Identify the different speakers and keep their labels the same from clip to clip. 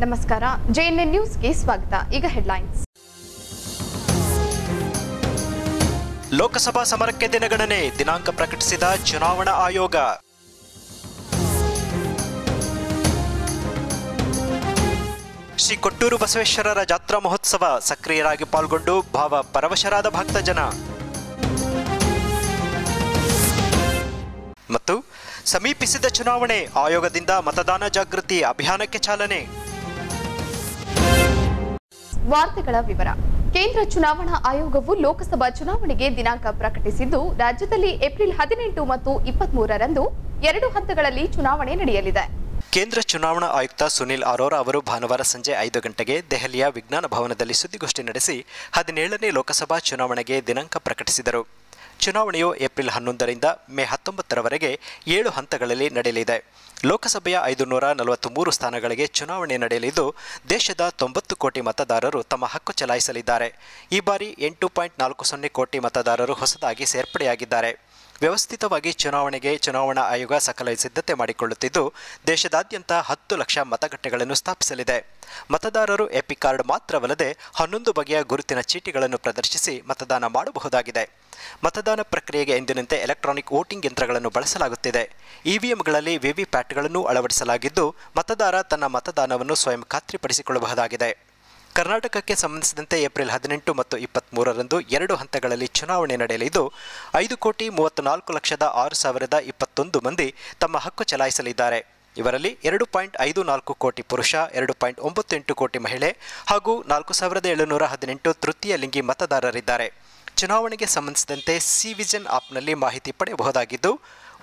Speaker 1: ನಮಸ್ಕಾರ, ಜೆಎನ್ಎನ್ ನ್ಯೂಸ್ಗೆ ಸ್ವಾಗತ. ಈಗ ಹೆಡ್ಲೈನ್ಸ್.
Speaker 2: ಲೋಕಸಭಾ ಸಮರಕ್ಕೆ ದಿನಗಣನೆ, ದಿನಾಂಕ ಪ್ರಕಟಿಸಿದ ಚುನಾವಣಾ ಆಯೋಗ. ಶ್ರೀ ಕೊಟ್ಟೂರು ಬಸವೇಶ್ವರರ ಜಾತ್ರಾ ಮಹೋತ್ಸವ, ಸಕ್ರಿಯರಾಗಿ ಪಾಲ್ಗೊಂಡು ಭಾವ ಪರವಶರಾದ ಭಕ್ತಜನ. ಮತ್ತು ಸಮೀಪಿಸಿದ ಚುನಾವಣೆ, ಆಯೋಗದಿಂದ ಮತದಾನ ಜಾಗೃತಿ ಅಭಿಯಾನಕ್ಕೆ ಚಾಲನೆ.
Speaker 1: ವಾರ್ತೆಗಳ ವಿವರ. ಕೇಂದ್ರ ಚುನಾವಣಾ ಆಯೋಗವು ಲೋಕಸಭಾ ಚುನಾವಣೆಗೆ ದಿನಾಂಕ ಪ್ರಕಟಿಸಿದ್ದು, ರಾಜ್ಯದಲ್ಲಿ ಏಪ್ರಿಲ್ 18 ಮತ್ತು 23ರಂದು 2 ಹಂತಗಳಲ್ಲಿ ಚುನಾವಣೆ ನಡೆಯಲಿದೆ.
Speaker 2: ಕೇಂದ್ರ ಚುನಾವಣಾ ಆಯುಕ್ತ ಸುನಿಲ್ ಅರೋರಾ ಅವರು ಭಾನುವಾರ ಸಂಜೆ 5 ಗಂಟೆಗೆ ದೆಹಲಿಯ ವಿಜ್ಞಾನ ಭವನದಲ್ಲಿ ಸುದ್ದಿಗೋಷ್ಠಿ ನಡೆಸಿ 17ನೇ ಲೋಕಸಭಾ ಚುನಾವಣೆಗೆ ದಿನಾಂಕ ಪ್ರಕಟಿಸಿದರು. ಚುನಾವಣೆಯು ಏಪ್ರಿಲ್ 11ರಿಂದ ಮೇ 19ರವರೆಗೆ 7 ಹಂತಗಳಲ್ಲಿ ನಡೆಯಲಿದೆ. ಲೋಕಸಭೆಯ 543 ಸ್ಥಾನಗಳಿಗೆ ಚುನಾವಣೆ ನಡೆಯಲಿದ್ದು, ದೇಶದ 90 ಕೋಟಿ ಮತದಾರರು ತಮ್ಮ ಹಕ್ಕು ಚಲಾಯಿಸಲಿದ್ದಾರೆ. ಈ ಬಾರಿ 8.40 ಕೋಟಿ ಮತದಾರರು ಹೊಸದಾಗಿ ಸೇರ್ಪಡೆಯಾಗಿದ್ದಾರೆ. ವ್ಯವಸ್ಥಿತವಾಗಿ ಚುನಾವಣೆಗೆ ಚುನಾವಣಾ ಆಯೋಗ ಸಕಲ ಸಿದ್ಧತೆ ಮಾಡಿಕೊಳ್ಳುತ್ತಿದ್ದು, ದೇಶದಾದ್ಯಂತ 10 ಲಕ್ಷ ಮತಗಟ್ಟೆಗಳನ್ನು ಸ್ಥಾಪಿಸಲಿದೆ. ಮತದಾರರು ಎಪಿ ಕಾರ್ಡ್ ಮಾತ್ರವಲ್ಲದೆ 11 ಬಗೆಯ ಗುರುತಿನ ಚೀಟಿಗಳನ್ನು ಪ್ರದರ್ಶಿಸಿ ಮತದಾನ ಮಾಡಬಹುದಾಗಿದೆ. ಮತದಾನ ಪ್ರಕ್ರಿಯೆಗೆ ಎಂದಿನಂತೆ ಎಲೆಕ್ಟ್ರಾನಿಕ್ ವೋಟಿಂಗ್ ಯಂತ್ರಗಳನ್ನು ಬಳಸಲಾಗುತ್ತಿದೆ. ಇವಿಎಂಗಳಲ್ಲಿ ವಿವಿಪ್ಯಾಟ್ಗಳನ್ನು ಅಳವಡಿಸಲಾಗಿದ್ದು, ಮತದಾರ ತನ್ನ ಮತದಾನವನ್ನು ಸ್ವಯಂ ಖಾತ್ರಿಪಡಿಸಿಕೊಳ್ಳಬಹುದಾಗಿದೆ. ಕರ್ನಾಟಕಕ್ಕೆ ಸಂಬಂಧಿಸಿದಂತೆ ಏಪ್ರಿಲ್ 18 ಮತ್ತು 23ರಂದು 2 ಹಂತಗಳಲ್ಲಿ ಚುನಾವಣೆ ನಡೆಯಲಿದ್ದು, 5,34,06,021 ಮಂದಿ ತಮ್ಮ ಹಕ್ಕು ಚಲಾಯಿಸಲಿದ್ದಾರೆ. ಇವರಲ್ಲಿ 2.54 ಕೋಟಿ ಪುರುಷ, 2.98 ಕೋಟಿ ಮಹಿಳೆ ಹಾಗೂ 4,718 ತೃತೀಯ ಲಿಂಗಿ ಮತದಾರರಿದ್ದಾರೆ. ಚುನಾವಣೆಗೆ ಸಂಬಂಧಿಸಿದಂತೆ ಸಿ-ವಿಜಿಲ್ ಆಪ್ನಲ್ಲಿ ಮಾಹಿತಿ ಪಡೆಯಬಹುದಾಗಿದ್ದು,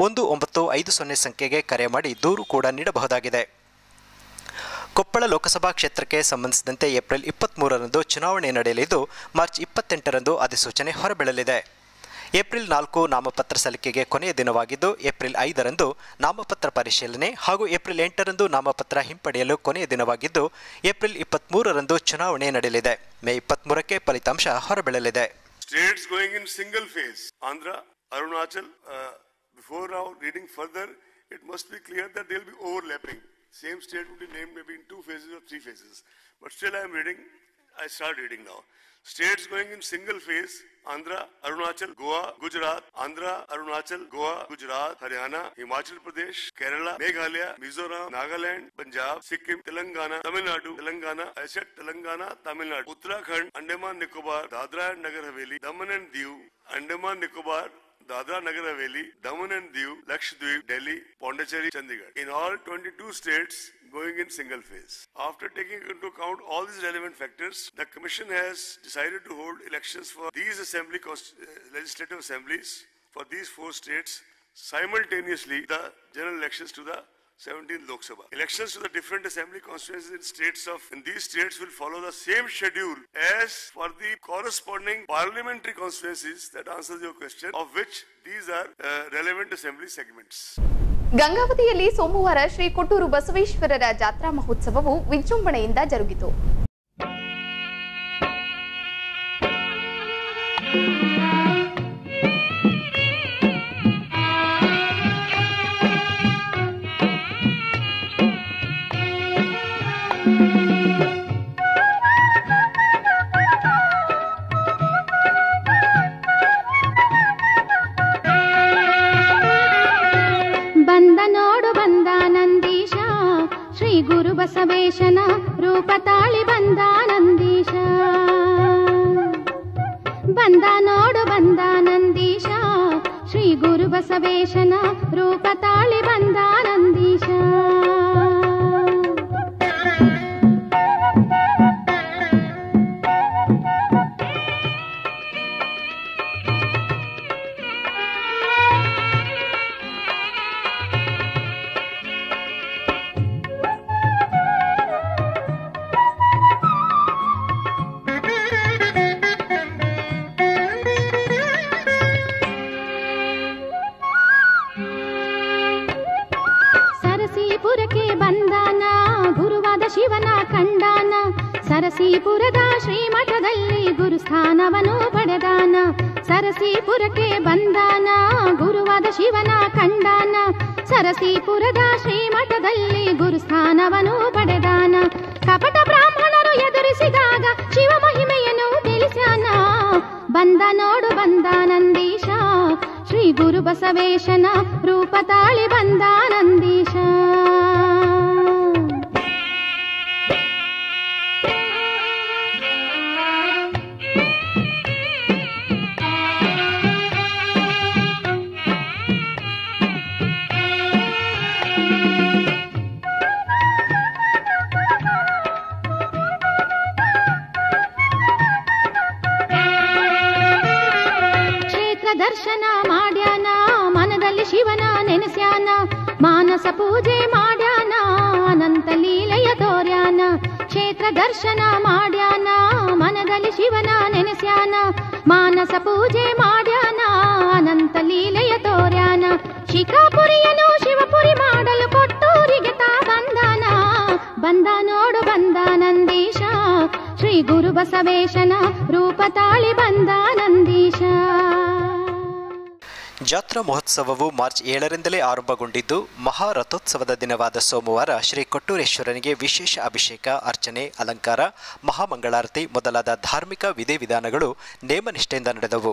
Speaker 2: 1950 ಸಂಖ್ಯೆಗೆ ಕರೆ ಮಾಡಿ ದೂರು ಕೂಡ ನೀಡಬಹುದಾಗಿದೆ. ಕೊಪ್ಪಳ ಲೋಕಸಭಾ ಕ್ಷೇತ್ರಕ್ಕೆ ಸಂಬಂಧಿಸಿದಂತೆ ಏಪ್ರಿಲ್ 23ರಂದು ಚುನಾವಣೆ ನಡೆಯಲಿದ್ದು, ಮಾರ್ಚ್ 28ರಂದು ಅಧಿಸೂಚನೆ ಹೊರಬೀಳಲಿದೆ. ಏಪ್ರಿಲ್ 4 ನಾಮಪತ್ರ ಸಲ್ಲಿಕೆಗೆ ಕೊನೆಯ ದಿನವಾಗಿದ್ದು, ಏಪ್ರಿಲ್ 5ರಂದು ನಾಮಪತ್ರ ಪರಿಶೀಲನೆ ಹಾಗೂ ಏಪ್ರಿಲ್ 8ರಂದು ನಾಮಪತ್ರ ಹಿಂಪಡೆಯಲು ಕೊನೆಯ ದಿನವಾಗಿದ್ದು, ಏಪ್ರಿಲ್ 23ರಂದು ಚುನಾವಣೆ ನಡೆಯಲಿದೆ. ಮೇ 23ಕ್ಕೆ ಫಲಿತಾಂಶ ಹೊರಬೀಳಲಿದೆ.
Speaker 3: States going in single phase. Andhra, Arunachal. Before now reading further, it must be clear that they will be overlapping. Same state will be named maybe in 2 phases or 3 phases. But still I am reading. I start reading now. States going in single phase: Andhra, Arunachal, Goa, Gujarat. Andhra, Arunachal, Goa, Gujarat, Haryana, Himachal Pradesh, Kerala, Meghalaya, Mizoram, Nagaland, Punjab, Sikkim, Telangana, Tamil Nadu, Telangana, I said Telangana, Tamil Nadu, Uttarakhand, Andaman Nicobar, Dadra and Nagar Haveli, Daman and Diu, Andaman Nicobar, Dadra Nagar Haveli, Daman and Diu, Lakshadweep, Delhi, Pondicherry, Chandigarh. In all 22 states going in single phase. After taking into account all these relevant factors, the Commission has decided to hold elections for these legislative assemblies for these 4 states simultaneously the general elections to the 17th Lok Sabha. Elections to the different assembly constituencies in these states will follow the same schedule as for the corresponding parliamentary constituencies. That answers your question, of which these are relevant assembly segments.
Speaker 1: ಗಂಗಾವತಿಯಲ್ಲಿ ಸೋಮವಾರ ಶ್ರೀ ಕೊಟ್ಟೂರು ಬಸವೇಶ್ವರರ ಜಾತ್ರಾ ಮಹೋತ್ಸವವು ವಿಜೃಂಭಣೆಯಿಂದ ಜರುಗಿತು.
Speaker 4: ಬಸವೇಶನ ರೂಪ ತಾಳಿ ಬಂದ ನಂದೀಶ, ಬಂದ ನೋಡು ಬಂದ ನಂದೀಶ, ಶ್ರೀ ಗುರು ಬಸವೇಶನ ರೂಪ ತಾಳಿ ಬಂದ ನಂದೀಶ. ಶಿವನ ಕಂಡಾನ, ಸರಸೀಪುರದ ಶ್ರೀಮಠದಲ್ಲಿ ಗುರುಸ್ಥಾನವನು ಪಡೆದಾನ. ಸರಸೀಪುರಕ್ಕೆ ಬಂದಾನ, ಗುರುವಾದ ಶಿವನ ಕಂಡಾನ, ಸರಸೀಪುರದ ಶ್ರೀಮಠದಲ್ಲಿ ಗುರುಸ್ಥಾನವನು ಪಡೆದಾನ. ಕಪಟ ಬ್ರಾಹ್ಮಣರು ಎದುರಿಸಿದಾಗ ಶಿವ ಮಹಿಮೆಯನ್ನು ತಿಳಿಸ್ಯಾನ. ಬಂದ ನೋಡು ಬಂದ ನಂದೀಶ, ಶ್ರೀ ಗುರು ಬಸವೇಶನ ರೂಪ ತಾಳಿ ಬಂದ ನಂದೀಶ. ದರ್ಶನ ಮಾಡ್ಯಾನ, ಮನದಲ್ಲಿ ಶಿವನ ನೆನೆಸ್ಯಾನ, ಮಾನಸ ಪೂಜೆ ಮಾಡ್ಯಾನ, ಅನಂತ ಲೀಲೆಯ ತೋರ್ಯಾನ. ಕ್ಷೇತ್ರ ದರ್ಶನ ಮಾಡ್ಯಾನ, ಮನದಲ್ಲಿ ಶಿವನ ನೆನೆಸ್ಯಾನ, ಮಾನಸ ಪೂಜೆ ಮಾಡ್ಯಾನ, ಅನಂತ ಲೀಲೆಯ ತೋರ್ಯಾನ. ಶಿಖಾಪುರಿಯನು ಶಿವಪುರಿ ಮಾಡಲು ಕೊಟ್ಟೂರಿಗೆ ತಾ ಬಂದಾನ. ಬಂದ ನೋಡು ಬಂದ ನಂದೀಶ, ಶ್ರೀ ಗುರು ಬಸವೇಶನ ರೂಪ ತಾಳಿ ಬಂದ ನಂದೀಶ.
Speaker 2: ಜಾತ್ರಾ ಮಹೋತ್ಸವವು ಮಾರ್ಚ್ 7ರಿಂದಲೇ ಆರಂಭಗೊಂಡಿದ್ದು ಮಹಾರಥೋತ್ಸವದ ದಿನವಾದ ಸೋಮವಾರ ಶ್ರೀ ಕೊಟ್ಟೂರೇಶ್ವರನಿಗೆ ವಿಶೇಷ ಅಭಿಷೇಕ, ಅರ್ಚನೆ, ಅಲಂಕಾರ, ಮಹಾಮಂಗಳಾರತಿ ಮೊದಲಾದ ಧಾರ್ಮಿಕ ವಿಧಿವಿಧಾನಗಳು ನೇಮನಿಷ್ಠೆಯಿಂದ ನಡೆದವು.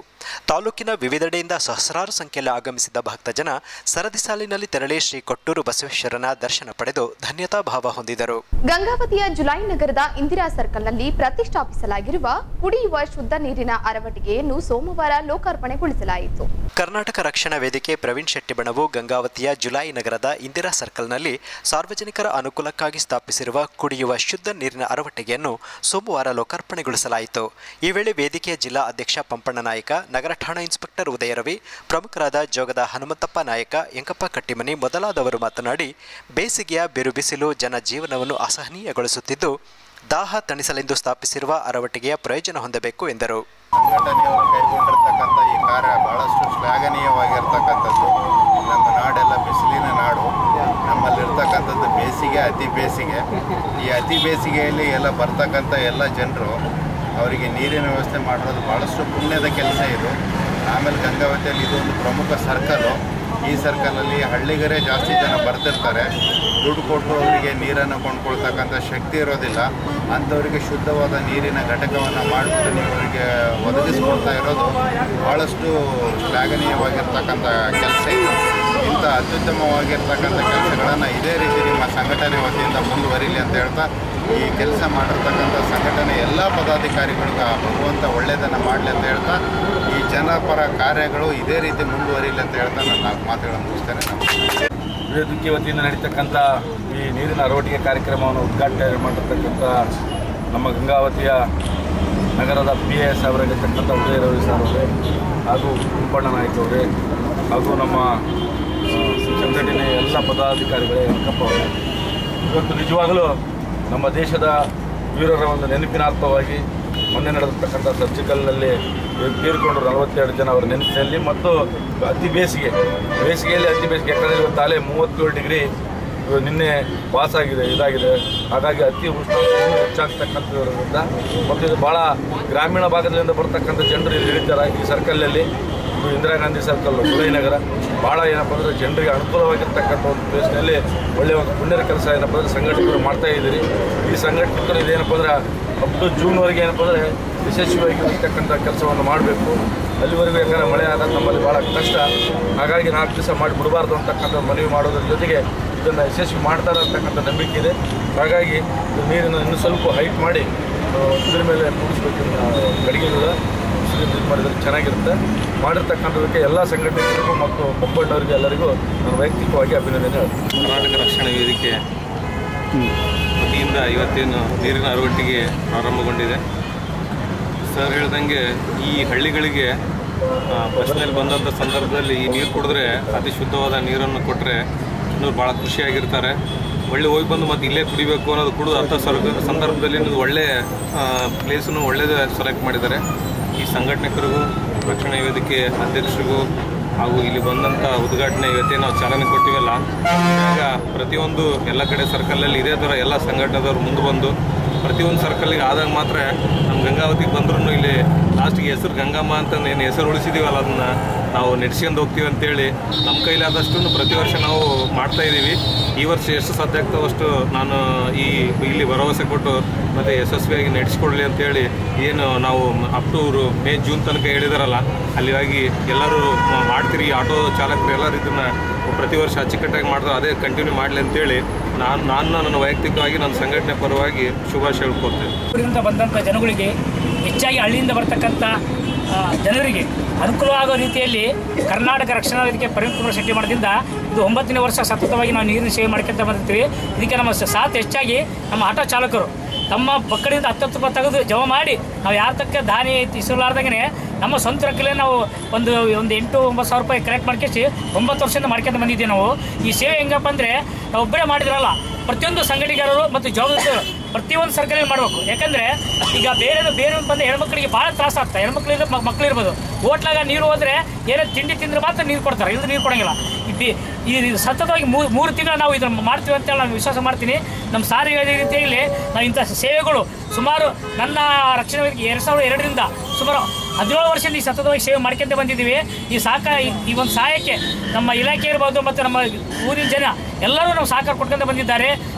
Speaker 2: ತಾಲೂಕಿನ ವಿವಿಧೆಡೆಯಿಂದ ಸಹಸ್ರಾರು ಸಂಖ್ಯೆಯಲ್ಲಿ ಆಗಮಿಸಿದ ಭಕ್ತಜನ ಸರದಿ ಸಾಲಿನಲ್ಲಿ ತೆರಳಿ ಶ್ರೀ ಕೊಟ್ಟೂರು ಬಸವೇಶ್ವರನ ದರ್ಶನ ಪಡೆದು ಧನ್ಯತಾ ಭಾವ ಹೊಂದಿದರು.
Speaker 1: ಗಂಗಾವತಿಯ ಜುಲೈ ನಗರದ ಇಂದಿರಾ ಸರ್ಕಲ್ನಲ್ಲಿ ಪ್ರತಿಷ್ಠಾಪಿಸಲಾಗಿರುವ ಕುಡಿಯುವ ಶುದ್ಧ ನೀರಿನ ಅರವಟಿಗೆಯನ್ನು ಸೋಮವಾರ ಲೋಕಾರ್ಪಣೆಗೊಳಿಸಲಾಯಿತು.
Speaker 2: ಕರ್ನಾಟಕ ರಕ್ಷಣಾ ವೇದಿಕೆ ಪ್ರವೀಣ್ ಶೆಟ್ಟಿ ಬಣವು ಗಂಗಾವತಿಯ ಜುಲೈ ನಗರದ ಇಂದಿರಾ ಸರ್ಕಲ್ನಲ್ಲಿ ಸಾರ್ವಜನಿಕರ ಅನುಕೂಲಕ್ಕಾಗಿ ಸ್ಥಾಪಿಸಿರುವ ಕುಡಿಯುವ ಶುದ್ಧ ನೀರಿನ ಅರವಟಿಗೆಯನ್ನು ಸೋಮವಾರ ಲೋಕಾರ್ಪಣೆಗೊಳಿಸಲಾಯಿತು. ಈ ವೇಳೆ ವೇದಿಕೆಯ ಜಿಲ್ಲಾ ಅಧ್ಯಕ್ಷ ಪಂಪಣ್ಣ ನಾಯಕ, ನಗರ ಠಾಣಾ ಇನ್ಸ್ಪೆಕ್ಟರ್ ಉದಯರವಿ, ಪ್ರಮುಖರಾದ ಜೋಗದ ಹನುಮಂತಪ್ಪ ನಾಯಕ, ಯಂಕಪ್ಪ ಕಟ್ಟಿಮನಿ ಮೊದಲಾದವರು ಮಾತನಾಡಿ, ಬೇಸಿಗೆಯ ಬಿರುಬಿಸಿಲು ಜನ ಜೀವನವನ್ನು ಅಸಹನೀಯಗೊಳಿಸುತ್ತಿದ್ದು, ದಾಹ ತಣಿಸಲೆಂದು ಸ್ಥಾಪಿಸಿರುವ ಅರವಟಿಗೆಯ ಪ್ರಯೋಜನ ಹೊಂದಬೇಕು ಎಂದರು.
Speaker 5: ಸಂಘಟನೆಯವರು ಕೈಗೊಂಡಿರ್ತಕ್ಕಂಥ ಈ ಕಾರ್ಯ ಬಹಳಷ್ಟು ಶ್ಲಾಘನೀಯವಾಗಿರ್ತಕ್ಕಂಥದ್ದು. ನಮ್ಮ ನಾಡೆಲ್ಲ ಬಿಸಿಲಿನ ನಾಡು, ನಮ್ಮಲ್ಲಿರ್ತಕ್ಕಂಥದ್ದು ಬೇಸಿಗೆ, ಅತಿ ಬೇಸಿಗೆ. ಈ ಅತಿ ಬೇಸಿಗೆಯಲ್ಲಿ ಎಲ್ಲ ಬರ್ತಕ್ಕಂಥ ಎಲ್ಲ ಜನರು ಅವರಿಗೆ ನೀರಿನ ವ್ಯವಸ್ಥೆ ಮಾಡೋದು ಭಾಳಷ್ಟು ಪುಣ್ಯದ ಕೆಲಸ ಇದು. ಆಮೇಲೆ ಗಂಗಾವತಿಯಲ್ಲಿ ಇದೊಂದು ಪ್ರಮುಖ ಸರ್ಕಲ್ಲು. ಈ ಸರ್ಕಲಲ್ಲಿ ಹಳ್ಳಿಗರೇ ಜಾಸ್ತಿ ಜನ ಬರ್ತಿರ್ತಾರೆ. ದುಡ್ಡು ಕೊಟ್ಟು ಅವರಿಗೆ ನೀರನ್ನು ಕೊಂಡ್ಕೊಳ್ತಕ್ಕಂಥ ಶಕ್ತಿ ಇರೋದಿಲ್ಲ. ಅಂಥವರಿಗೆ ಶುದ್ಧವಾದ ನೀರಿನ ಘಟಕವನ್ನು ಮಾಡಿಬಿಟ್ಟು ನೀವು ಅವರಿಗೆ ಒದಗಿಸ್ಕೊಳ್ತಾ ಇರೋದು ಭಾಳಷ್ಟು ಶ್ಲಾಘನೀಯವಾಗಿರ್ತಕ್ಕಂಥ ಕೆಲಸ ಇದು. ಇಂಥ ಅತ್ಯುತ್ತಮವಾಗಿರ್ತಕ್ಕಂಥ ಕೆಲಸಗಳನ್ನು ಇದೇ ರೀತಿ ನಿಮ್ಮ ಸಂಘಟನೆ ವತಿಯಿಂದ ಮುಂದುವರಿಲಿ ಅಂತ ಹೇಳ್ತಾ, ಈ ಕೆಲಸ ಮಾಡಿರ್ತಕ್ಕಂಥ ಸಂಘಟನೆ ಎಲ್ಲ ಪದಾಧಿಕಾರಿಗಳಿಗೆ ಭಗವಂತ ಒಳ್ಳೆಯದನ್ನು ಮಾಡಲಿ ಅಂತ ಹೇಳ್ತಾ, ಈ ಜನಪರ ಕಾರ್ಯಗಳು ಇದೇ ರೀತಿ ಮುಂದುವರಿಲಿ ಅಂತ ಹೇಳ್ತಾ ನನ್ನ ಮಾತುಗಳನ್ನು ಮುಗಿಸ್ತೇನೆ.
Speaker 6: ವೇದಿಕೆ ವತಿಯಿಂದ ನಡೀತಕ್ಕಂಥ ಈ ನೀರಿನ ಅರವಟಿಕೆ ಕಾರ್ಯಕ್ರಮವನ್ನು ಉದ್ಘಾಟನೆ ಮಾಡಿರ್ತಕ್ಕಂಥ ನಮ್ಮ ಗಂಗಾವತಿಯ ನಗರದ PIS ಅವರಾಗಿರ್ತಕ್ಕಂಥ ಉದಯರವಿ ಸರ್ ಅವರೇ, ಹಾಗೂ ಪಂಪಣ್ಣ ನಾಯಕ್ ಅವರೇ, ಹಾಗೂ ನಮ್ಮ ಸಂಘಟನೆಯ ಎಲ್ಲ ಪದಾಧಿಕಾರಿಗಳೇ, ಯಂಕಪ್ಪ ಅವರೇ, ಇವತ್ತು ನಿಜವಾಗಲೂ ನಮ್ಮ ದೇಶದ ವೀರರ ಒಂದು ನೆನಪಿನಾರ್ಥವಾಗಿ ಮೊನ್ನೆ ನಡೆದಿರ್ತಕ್ಕಂಥ ಸರ್ಜಿಕಲ್ನಲ್ಲಿ ತೀರಿಕೊಂಡರು 42 ಜನ ಅವರ ನೆನಪಿನಲ್ಲಿ. ಮತ್ತು ಅತಿ ಬೇಸಿಗೆಯಲ್ಲಿ ಅತಿ ಬೇಸಿಗೆ, ಯಾಕಂದರೆ ಇವತ್ತು ತಾಲೇ 37 ಡಿಗ್ರಿ ನಿನ್ನೆ ಪಾಸಾಗಿದೆ, ಇದಾಗಿದೆ. ಹಾಗಾಗಿ ಅತಿ ಉಷ್ಣಾಂಶ ಹೆಚ್ಚಾಗ್ತಕ್ಕಂಥದ್ರಿಂದ ಮತ್ತು ಇದು ಭಾಳ ಗ್ರಾಮೀಣ ಭಾಗದಿಂದ ಬರ್ತಕ್ಕಂಥ ಜನರು ಇಲ್ಲಿ ಇಳಿತಾರೆ. ಈ ಸರ್ಕಲ್ನಲ್ಲಿ ಇದು ಇಂದಿರಾ ಗಾಂಧಿ ಸರ್ಕಲ್, ಜುಲೈ ನಗರ, ಭಾಳ ಏನಪ್ಪ ಅಂದರೆ ಜನರಿಗೆ ಅನುಕೂಲವಾಗಿರ್ತಕ್ಕಂಥ ಒಂದು ಪ್ಲೇಸ್ನಲ್ಲಿ ಒಳ್ಳೆಯ ಒಂದು ಪುಣ್ಯದ ಕೆಲಸ ಏನಪ್ಪ ಅಂದರೆ ಸಂಘಟಕರು ಮಾಡ್ತಾಯಿದ್ದೀರಿ. ಈ ಸಂಘಟಕರು ಇದೇನಪ್ಪ ಅಂದರೆ ಅಪ್ ಟು ಜೂನ್ವರೆಗೆ ಏನಪ್ಪ ಅಂದರೆ ಯಶಸ್ವಿಯಾಗಿ ಇರ್ತಕ್ಕಂಥ ಕೆಲಸವನ್ನು ಮಾಡಬೇಕು. ಅಲ್ಲಿವರೆಗೂ ಯಾಕಂದರೆ ಮಳೆ ಆಗೋದು ನಮ್ಮಲ್ಲಿ ಭಾಳ ಕಷ್ಟ. ಹಾಗಾಗಿ 4 ದಿವಸ ಮಾಡಿ ಬಿಡಬಾರ್ದು ಅಂತಕ್ಕಂಥ ಮನವಿ ಮಾಡೋದ್ರ ಜೊತೆಗೆ ಇದನ್ನು ಯಶಸ್ವಿ ಮಾಡ್ತಾರೆ ಅಂತಕ್ಕಂಥ ನಂಬಿಕೆ ಇದೆ. ಹಾಗಾಗಿ ನೀರನ್ನು ಇನ್ನೂ ಸ್ವಲ್ಪ ಹೈಟ್ ಮಾಡಿ ಇದ್ರ ಮೇಲೆ ಮುಗಿಸ್ಬೇಕು. ಗಡಿಗೆಗಳು ಇದು ಮಾಡಿದ್ರೆ ಚೆನ್ನಾಗಿರುತ್ತೆ. ಮಾಡಿರ್ತಕ್ಕಂಥದಕ್ಕೆ ಎಲ್ಲ ಸಂಘಟನೆಗಳಿಗೂ ಮತ್ತು ಪಂಪಣ್ಣವರಿಗೆ ಎಲ್ಲರಿಗೂ ನಾನು ವೈಯಕ್ತಿಕವಾಗಿ ಅಭಿನಂದನೆ ಹೇಳ್ತೀನಿ.
Speaker 7: ಕರ್ನಾಟಕ ರಕ್ಷಣಾ ವೇದಿಕೆ ವತಿಯಿಂದ ಇವತ್ತಿನ ನೀರಿನ ಅರವಟ್ಟಿಗೆ ಪ್ರಾರಂಭಗೊಂಡಿದೆ. ಸರ್ ಹೇಳ್ದಂಗೆ ಈ ಹಳ್ಳಿಗಳಿಗೆ ಬಸ್ನಲ್ಲಿ ಬಂದಂಥ ಸಂದರ್ಭದಲ್ಲಿ ಈ ನೀರು ಕುಡಿದ್ರೆ ಅತಿ ಶುದ್ಧವಾದ ನೀರನ್ನು ಕೊಟ್ಟರೆ ಇನ್ನೂ ಭಾಳ ಖುಷಿಯಾಗಿರ್ತಾರೆ. ಒಳ್ಳೆ ಹೋಗಿ ಬಂದು ಮತ್ತು ಇಲ್ಲೇ ಕುಡಿಬೇಕು ಅನ್ನೋದು ಕುಡಿದು ಅಂಥ ಸಂದರ್ಭದಲ್ಲಿ ಒಳ್ಳೆಯ ಪ್ಲೇಸನ್ನು ಒಳ್ಳೆಯದೇ ಸೆಲೆಕ್ಟ್ ಮಾಡಿದ್ದಾರೆ. ಈ ಸಂಘಟನೆಗಳಿಗೂ ರಕ್ಷಣಾ ವೇದಿಕೆ ಅಧ್ಯಕ್ಷರಿಗೂ ಹಾಗೂ ಇಲ್ಲಿ ಬಂದಂಥ ಉದ್ಘಾಟನೆ ಇವತ್ತೇ ನಾವು ಚಾಲನೆ ಕೊಟ್ಟಿವಲ್ಲ, ಆಗ ಪ್ರತಿಯೊಂದು ಎಲ್ಲ ಕಡೆ ಸರ್ಕಲಲ್ಲಿ ಇದೇ ಥರ ಎಲ್ಲ ಸಂಘಟನೆದವರು ಮುಂದೆ ಬಂದು ಪ್ರತಿಯೊಂದು ಸರ್ಕಲ್ಲಿಗೆ ಆದಾಗ ಮಾತ್ರ ನಮ್ಮ ಗಂಗಾವತಿಗೆ ಬಂದ್ರೂ ಇಲ್ಲಿ ಲಾಸ್ಟಿಗೆ ಹೆಸರು ಗಂಗಮ್ಮ ಅಂತ ಏನು ಹೆಸರು ಉಳಿಸಿದ್ದೀವಲ್ಲ ಅದನ್ನು ನಾವು ನಡೆಸ್ಕೊಂಡು ಹೋಗ್ತೀವಿ ಅಂತೇಳಿ ನಮ್ಮ ಕೈಲಾದಷ್ಟು ಪ್ರತಿ ವರ್ಷ ನಾವು ಮಾಡ್ತಾಯಿದ್ದೀವಿ. ಈ ವರ್ಷ ಎಷ್ಟು ಸಾಧ್ಯ ಆಗ್ತಾವೋ ಅಷ್ಟು ನಾನು ಇಲ್ಲಿ ಭರವಸೆ ಕೊಟ್ಟು ಮತ್ತು ಯಶಸ್ವಿಯಾಗಿ ನಡೆಸ್ಕೊಡ್ಲಿ ಅಂತೇಳಿ ಏನು ನಾವು ಅಕ್ಟೋಬರ್ ಮೇ ಜೂನ್ ತನಕ ಹೇಳಿದಾರಲ್ಲ ಅಲ್ಲಿಗಾಗಿ ಎಲ್ಲರೂ ಮಾಡ್ತೀರಿ. ಆಟೋ ಚಾಲಕರು ಎಲ್ಲರೂ ಇದನ್ನು ಪ್ರತಿ ವರ್ಷ ಅಚ್ಚುಕಟ್ಟಾಗಿ ಮಾಡಿದ್ರೆ ಅದೇ ಕಂಟಿನ್ಯೂ ಮಾಡಲಿ ಅಂತೇಳಿ ನಾನು ನನ್ನ ವೈಯಕ್ತಿಕವಾಗಿ ನನ್ನ ಸಂಘಟನೆ ಪರವಾಗಿ ಶುಭಾಶಯ ಹೇಳ್ಕೊಡ್ತೇನೆ.
Speaker 8: ಊರಿಂದ ಬಂದಂಥ ಜನಗಳಿಗೆ ಹೆಚ್ಚಾಗಿ ಹಳ್ಳಿಯಿಂದ ಬರ್ತಕ್ಕಂಥ ಜನರಿಗೆ ಅನುಕೂಲವಾಗೋ ರೀತಿಯಲ್ಲಿ ಕರ್ನಾಟಕ ರಕ್ಷಣಾ ವೇದಿಕೆ ಪ್ರವೀಣ್ ಕುಮಾರ್ ಶೆಟ್ಟಿ ಮಾಡೋದ್ರಿಂದ ಇದು 9ನೇ ವರ್ಷ ಸತತವಾಗಿ ನಾವು ನೀರಿನ ಸೇವೆ ಮಾಡ್ಕೊಂತ ಬರ್ತೀವಿ. ಇದಕ್ಕೆ ನಮ್ಮ ಸಾಥ್ ಹೆಚ್ಚಾಗಿ ನಮ್ಮ ಆಟೋ ಚಾಲಕರು ತಮ್ಮ ಪಕ್ಕಡಿಂದ 10 ರೂಪಾಯಿ ತೆಗೆದು ಜಮಾ ಮಾಡಿ ನಾವು ಯಾರ ತಕ್ಕ ದಾನಿ ಇಸಲಾರ್ದಂಗೆ ನಮ್ಮ ಸ್ವಂತ ರೊಕ್ಕಲೇ ನಾವು ಒಂದು 8-9 ಸಾವಿರ ರೂಪಾಯಿ ಕಲೆಕ್ಟ್ ಮಾಡ್ಕೇಸಿ 9 ವರ್ಷದಿಂದ ಮಾಡ್ಕೊಂತ ಬಂದಿದ್ದೀವಿ. ನಾವು ಈ ಸೇವೆ ಹೆಂಗಪ್ಪ ಅಂದರೆ ನಾವು ಒಬ್ಬರೇ ಮಾಡಿದ್ರಲ್ಲ, ಪ್ರತಿಯೊಂದು ಸಂಘಟನೆಗಾರರು ಮತ್ತು ಜವಾಬ್ದಾರಿಗಳು ಪ್ರತಿಯೊಂದು ಸರ್ಕಾರದಲ್ಲಿ ಮಾಡಬೇಕು. ಯಾಕಂದರೆ ಈಗ ಬೇರೆ ಬಂದ ಹೆಣ್ಮಕ್ಳಿಗೆ ಭಾಳ ತ್ರಾಸ ಆಗ್ತದೆ. ಹೆಣ್ಮಕ್ಳಿಂದ ಮಕ್ಳು ಇರ್ಬೋದು, ಹೋಟ್ಲಾಗ ನೀರು ಹೋದರೆ ಏನೋ ತಿಂಡಿ ತಿಂದರೆ ಮಾತ್ರ ನೀರು ಕೊಡ್ತಾರೆ, ಇಲ್ಲದ್ರೆ ನೀರು ಕೊಡೋಂಗಿಲ್ಲ. ಈ ಸತತವಾಗಿ 3 ತಿಂಗಳು ನಾವು ಇದನ್ನು ಮಾಡ್ತೀವಿ ಅಂತೇಳಿ ನಾನು ವಿಶ್ವಾಸ ಮಾಡ್ತೀನಿ. ನಮ್ಮ ಸಾರಿಗೆ ರೀತಿಯಲ್ಲಿ ನಾವು ಇಂಥ ಸೇವೆಗಳು ಸುಮಾರು ನನ್ನ ರಕ್ಷಣಾ ವೇದಿಕೆ 2002ರಿಂದ ಸುಮಾರು 17 ವರ್ಷದಿಂದ ಈ ಸತತವಾಗಿ ಸೇವೆ ಮಾಡ್ಕೊಂತ ಬಂದಿದ್ದೀವಿ. ಈ ಒಂದು ಸಹಾಯಕ್ಕೆ ನಮ್ಮ ಇಲಾಖೆ ಇರ್ಬೋದು ಮತ್ತು ನಮ್ಮ ಊರಿನ ಜನ ಎಲ್ಲರೂ ನಾವು ಸಹಕಾರ ಕೊಟ್ಕೊಂತ ಬಂದಿದ್ದಾರೆ.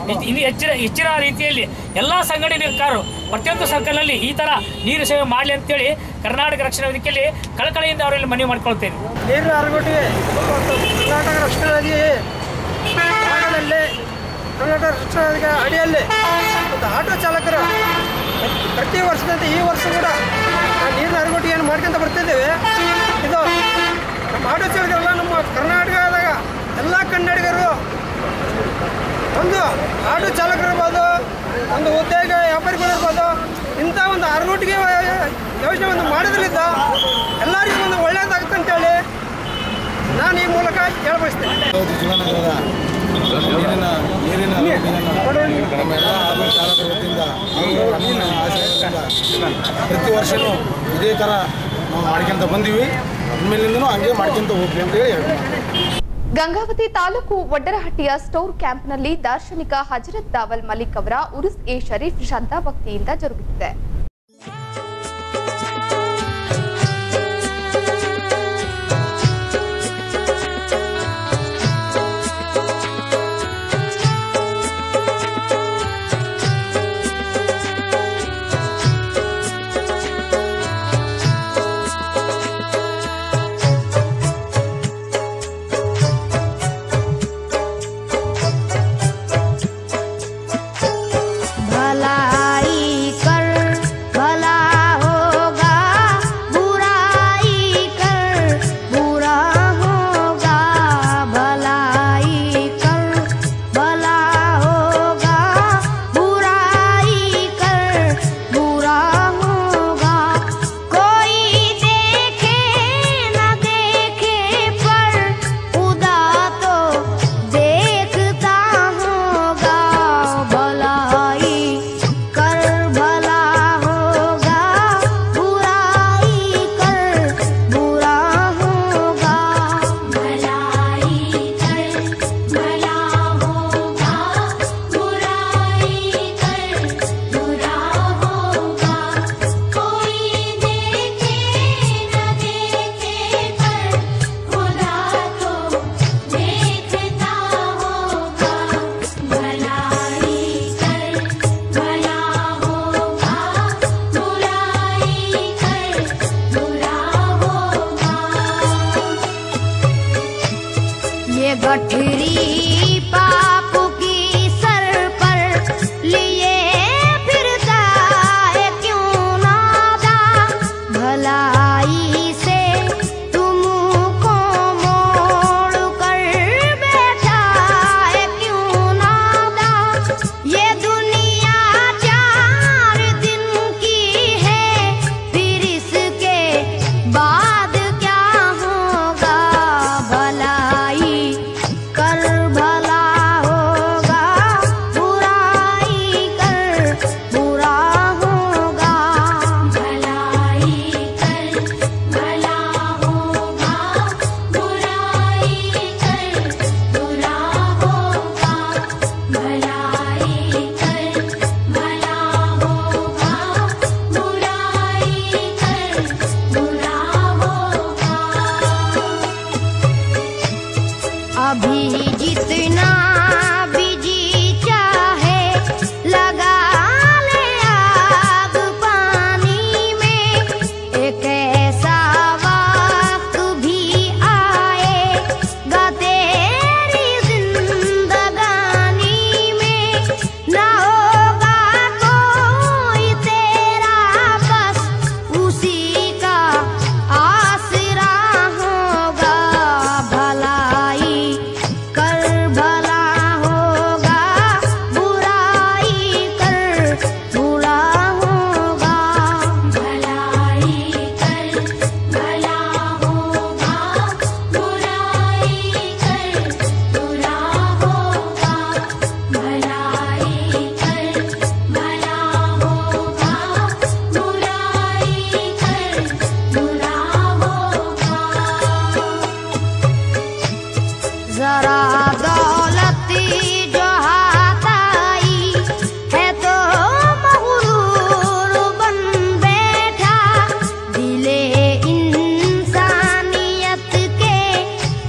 Speaker 8: ಇನ್ನು ಹೆಚ್ಚಿನ ರೀತಿಯಲ್ಲಿ ಎಲ್ಲ ಸಂಘಟನೆಕಾರರು ಪ್ರತಿಯೊಂದು ಸರ್ಕಲ್ನಲ್ಲಿ ಈ ಥರ ನೀರು ಸೇವೆ ಮಾಡಲಿ ಅಂತೇಳಿ ಕರ್ನಾಟಕ ರಕ್ಷಣಾ ವೇದಿಕೆಯಲ್ಲಿ ಕಳಕಳಿಯಿಂದ ಅವರಲ್ಲಿ ಮನವಿ ಮಾಡ್ಕೊಳ್ತೇನೆ.
Speaker 9: ನೀರಿನ ಅರಗೋಟಿಗೆ ಕರ್ನಾಟಕ ರಕ್ಷಣಾ ವೇದಿಕೆ ಭಾಗದಲ್ಲಿ ಕರ್ನಾಟಕ ರಕ್ಷಣಾ ವೇದಿಕೆ ಅಡಿಯಲ್ಲಿ ಮತ್ತು ಆಟೋ ಚಾಲಕರು ಪ್ರತಿ ವರ್ಷದಂತೆ ಈ ವರ್ಷ ಕೂಡ ನೀರಿನ ಅರಗೋಟಿಯನ್ನು ಮಾಡ್ಕೊಂತ ಬರ್ತಿದ್ದೇವೆ. ಇದು ನಮ್ಮ ಆಟೋ ಚಾಲಕರೆಲ್ಲ ನಮ್ಮ ಕರ್ನಾಟಕದಾಗ ಎಲ್ಲ ಕನ್ನಡಿಗರು ಒಂದು ಆಟೋ ಚಾಲಕರು ಇರ್ಬೋದು, ಒಂದು ಉದ್ಯೋಗ ವ್ಯಾಪಾರಿಗಳು ಇರ್ಬೋದು, ಇಂಥ ಒಂದು ಅರಗೋಟಿಗೆ ಯೋಜನೆ ಒಂದು ಮಾಡೋದ್ರಿಂದ ಎಲ್ಲರಿಗೂ ಒಂದು ಒಳ್ಳೆಯದಾಗುತ್ತೆ ಅಂತೇಳಿ ನಾನು ಈ ಮೂಲಕ ಹೇಳಬಯಸ್ತೇನೆ.
Speaker 10: ನಮ್ಮೆಲ್ಲ ಆಟೋ ಚಾಲಕರ ವತಿಯಿಂದ ಪ್ರತಿ ವರ್ಷವೂ ಇದೇ ಥರ ನಾವು ಮಾಡ್ಕೊಂತ ಬಂದೀವಿ. ಇನ್ಮೇಲಿಂದನೂ ಹಂಗೆ ಮಾಡ್ಕೊಂತ ಹೋಗ್ತೀವಿ ಅಂತ ಹೇಳಿ
Speaker 1: ಗಂಗಾವತಿ ತಾಲೂಕು ಒಡ್ಡರಹಟ್ಟಿಯ ಸ್ಟೋರ್ ಕ್ಯಾಂಪ್ನಲ್ಲಿ ದಾರ್ಶನಿಕ ಹಜರತ್ ದಾವಲ್ ಮಲಿಕ್ ಅವರ ಉರುಸ್ ಎ ಶರೀಫ್ ಶ್ರದ್ಧಾ ಭಕ್ತಿಯಿಂದ ಜರುಗುತ್ತಿದೆ.
Speaker 4: गठरी पाप की सर पर लिए फिरता है क्यों नादा, भलाई से तुमको मोड़ कर बैठा है क्यों नादा। ये दुनिया 4 दिन की है, फिर इसके बाद क्या होगा, भलाई कर अभी जितना बिजी चाहे लगा ले आग पानी में, एक ऐसा वक्त भी आएगा तेरी जिंदगानी में, ना होगा कोई तेरा बस उसी का आसरा होगा, भलाई कर भला होगा, बुराई कर बुरा होगा, भलाई कर भला होगा, बुराई कर बुरा होगा, भलाई कर भला होगा, बुराई कर बुरा होगा। जरा दौलती जो हाथ आई है तो मगरूर बन बैठा, दिले इंसानियत के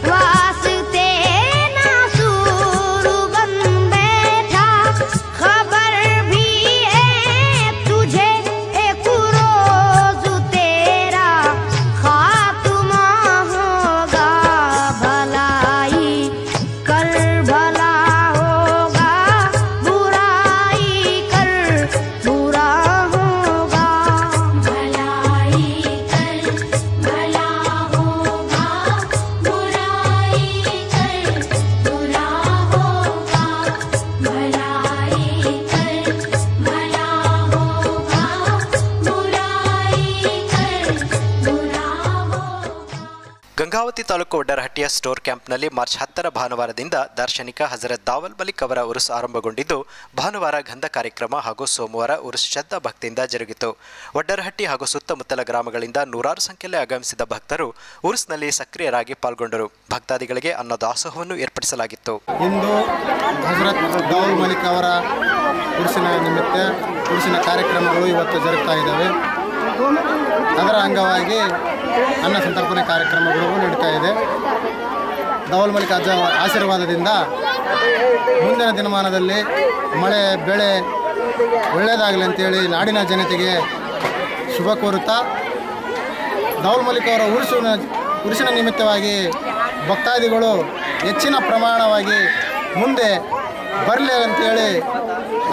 Speaker 4: वास्ते नासूर बन बैठा, खबर भी है तुझे एक रोज तेरा खात्मा होगा, भलाई कर भला होगा, बुराई कर बुरा होगा, भलाई कर भला होगा, बुराई कर बुरा होगा, भलाई कर भला होगा, बुराई कर बुरा होगा।
Speaker 2: ಗಂಗಾವತಿ ತಾಲೂಕು ಒಡ್ಡರಹಟ್ಟಿಯ ಸ್ಟೋರ್ ಕ್ಯಾಂಪ್ನಲ್ಲಿ ಮಾರ್ಚ್ 10ರ ಭಾನುವಾರದಿಂದ ದಾರ್ಶನಿಕ ಹಜರತ್ ದಾವಲ್ ಮಲಿಕ್ ಅವರ ಉರುಸ್ ಆರಂಭಗೊಂಡಿದ್ದು, ಭಾನುವಾರ ಗಂಧ ಕಾರ್ಯಕ್ರಮ ಹಾಗೂ ಸೋಮವಾರ ಉರುಸ್ ಶ್ರದ್ಧಾ ಭಕ್ತಿಯಿಂದ ಜರುಗಿತು. ಒಡ್ಡರಹಟ್ಟಿ ಹಾಗೂ ಸುತ್ತಮುತ್ತಲ ಗ್ರಾಮಗಳಿಂದ ನೂರಾರು ಸಂಖ್ಯೆಯಲ್ಲಿ ಆಗಮಿಸಿದ ಭಕ್ತರು ಉರುಸ್ನಲ್ಲಿ ಸಕ್ರಿಯರಾಗಿ ಪಾಲ್ಗೊಂಡರು. ಭಕ್ತಾದಿಗಳಿಗೆ ಅನ್ನದಾಸೋಹವನ್ನು ಏರ್ಪಡಿಸಲಾಗಿತ್ತು.
Speaker 10: ಇಂದು ಹಜರತ್ ದಾವಲ್ ಮಲಿಕ್ ಅವರ ಉರುಸಿನ ನಿಮಿತ್ತ ಉರುಸಿನ ಕಾರ್ಯಕ್ರಮಗಳು ಇವತ್ತು ಜರುಗ್ತಾ ಇದ್ದಾವೆ. ಅದರ ಅಂಗವಾಗಿ ಅನ್ನ ಸಂತರ್ಪಣೆ ಕಾರ್ಯಕ್ರಮಗಳು ನಡೀತಾ ಇದೆ. ದಾವಲ್ ಮಲಿಕ್ ಅಜ್ಜ ಆಶೀರ್ವಾದದಿಂದ ಮುಂದಿನ ದಿನಮಾನದಲ್ಲಿ ಮಳೆ ಬೆಳೆ ಒಳ್ಳೆಯದಾಗಲಿ ಅಂತೇಳಿ ನಾಡಿನ ಜನತೆಗೆ ಶುಭ ಕೋರುತ್ತಾ, ದಾವಲ್ ಮಲಿಕ್ ಅವರ ಉರುಸಿನ ನಿಮಿತ್ತವಾಗಿ ಭಕ್ತಾದಿಗಳು ಹೆಚ್ಚಿನ ಪ್ರಮಾಣವಾಗಿ ಮುಂದೆ ಬರಲಿ ಅಂತೇಳಿ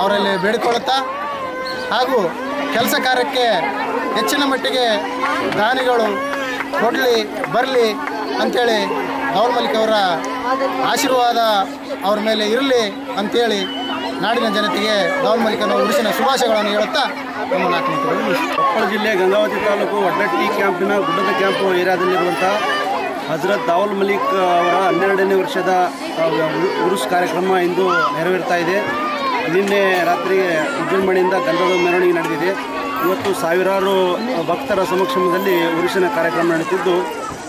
Speaker 10: ಅವರಲ್ಲಿ ಬೇಡಿಕೊಳ್ಳುತ್ತಾ, ಹಾಗೂ ಕೆಲಸ ಕಾರ್ಯಕ್ಕೆ ಹೆಚ್ಚಿನ ಮಟ್ಟಿಗೆ ದಾನಿಗಳು ಕೊಡಲಿ ಬರಲಿ ಅಂಥೇಳಿ ದಾವಲ್ ಮಲಿಕ್ ಅವರ ಆಶೀರ್ವಾದ ಅವ್ರ ಮೇಲೆ ಇರಲಿ ಅಂಥೇಳಿ ನಾಡಿನ ಜನತೆಗೆ ದಾವಲ್ ಮಲಿಕನ ಉರುಸಿನ ಶುಭಾಶಯಗಳನ್ನು ಹೇಳುತ್ತಾ ನಮ್ಮ 4 ನಿಮಿಷಗಳು.
Speaker 11: ಕೊಪ್ಪಳ ಜಿಲ್ಲೆ ಗಂಗಾವತಿ ತಾಲೂಕು ಒಡ್ಡಟ್ಟಿ ಕ್ಯಾಂಪಿನ ಗುಡ್ಡದ ಕ್ಯಾಂಪ್ ಏರಿಯಾದಲ್ಲಿರುವಂಥ ಹಜರತ್ ದಾವಲ್ ಮಲಿಕ್ ಅವರ 12ನೇ ವರ್ಷದ ಉರುಸ್ ಕಾರ್ಯಕ್ರಮ ಇಂದು ನೆರವೇರ್ತಾ ಇದೆ. ನಿನ್ನೆ ರಾತ್ರಿ ವಿಜೃಂಭಣೆಯಿಂದ ಗಂಧದ ಮೆರವಣಿಗೆ ನಡೆದಿದೆ. ಇವತ್ತು ಸಾವಿರಾರು ಭಕ್ತರ ಸಮಕ್ಷಮದಲ್ಲಿ ಉರುಸಿನ ಕಾರ್ಯಕ್ರಮ ನಡೆಯುತ್ತಿದ್ದು,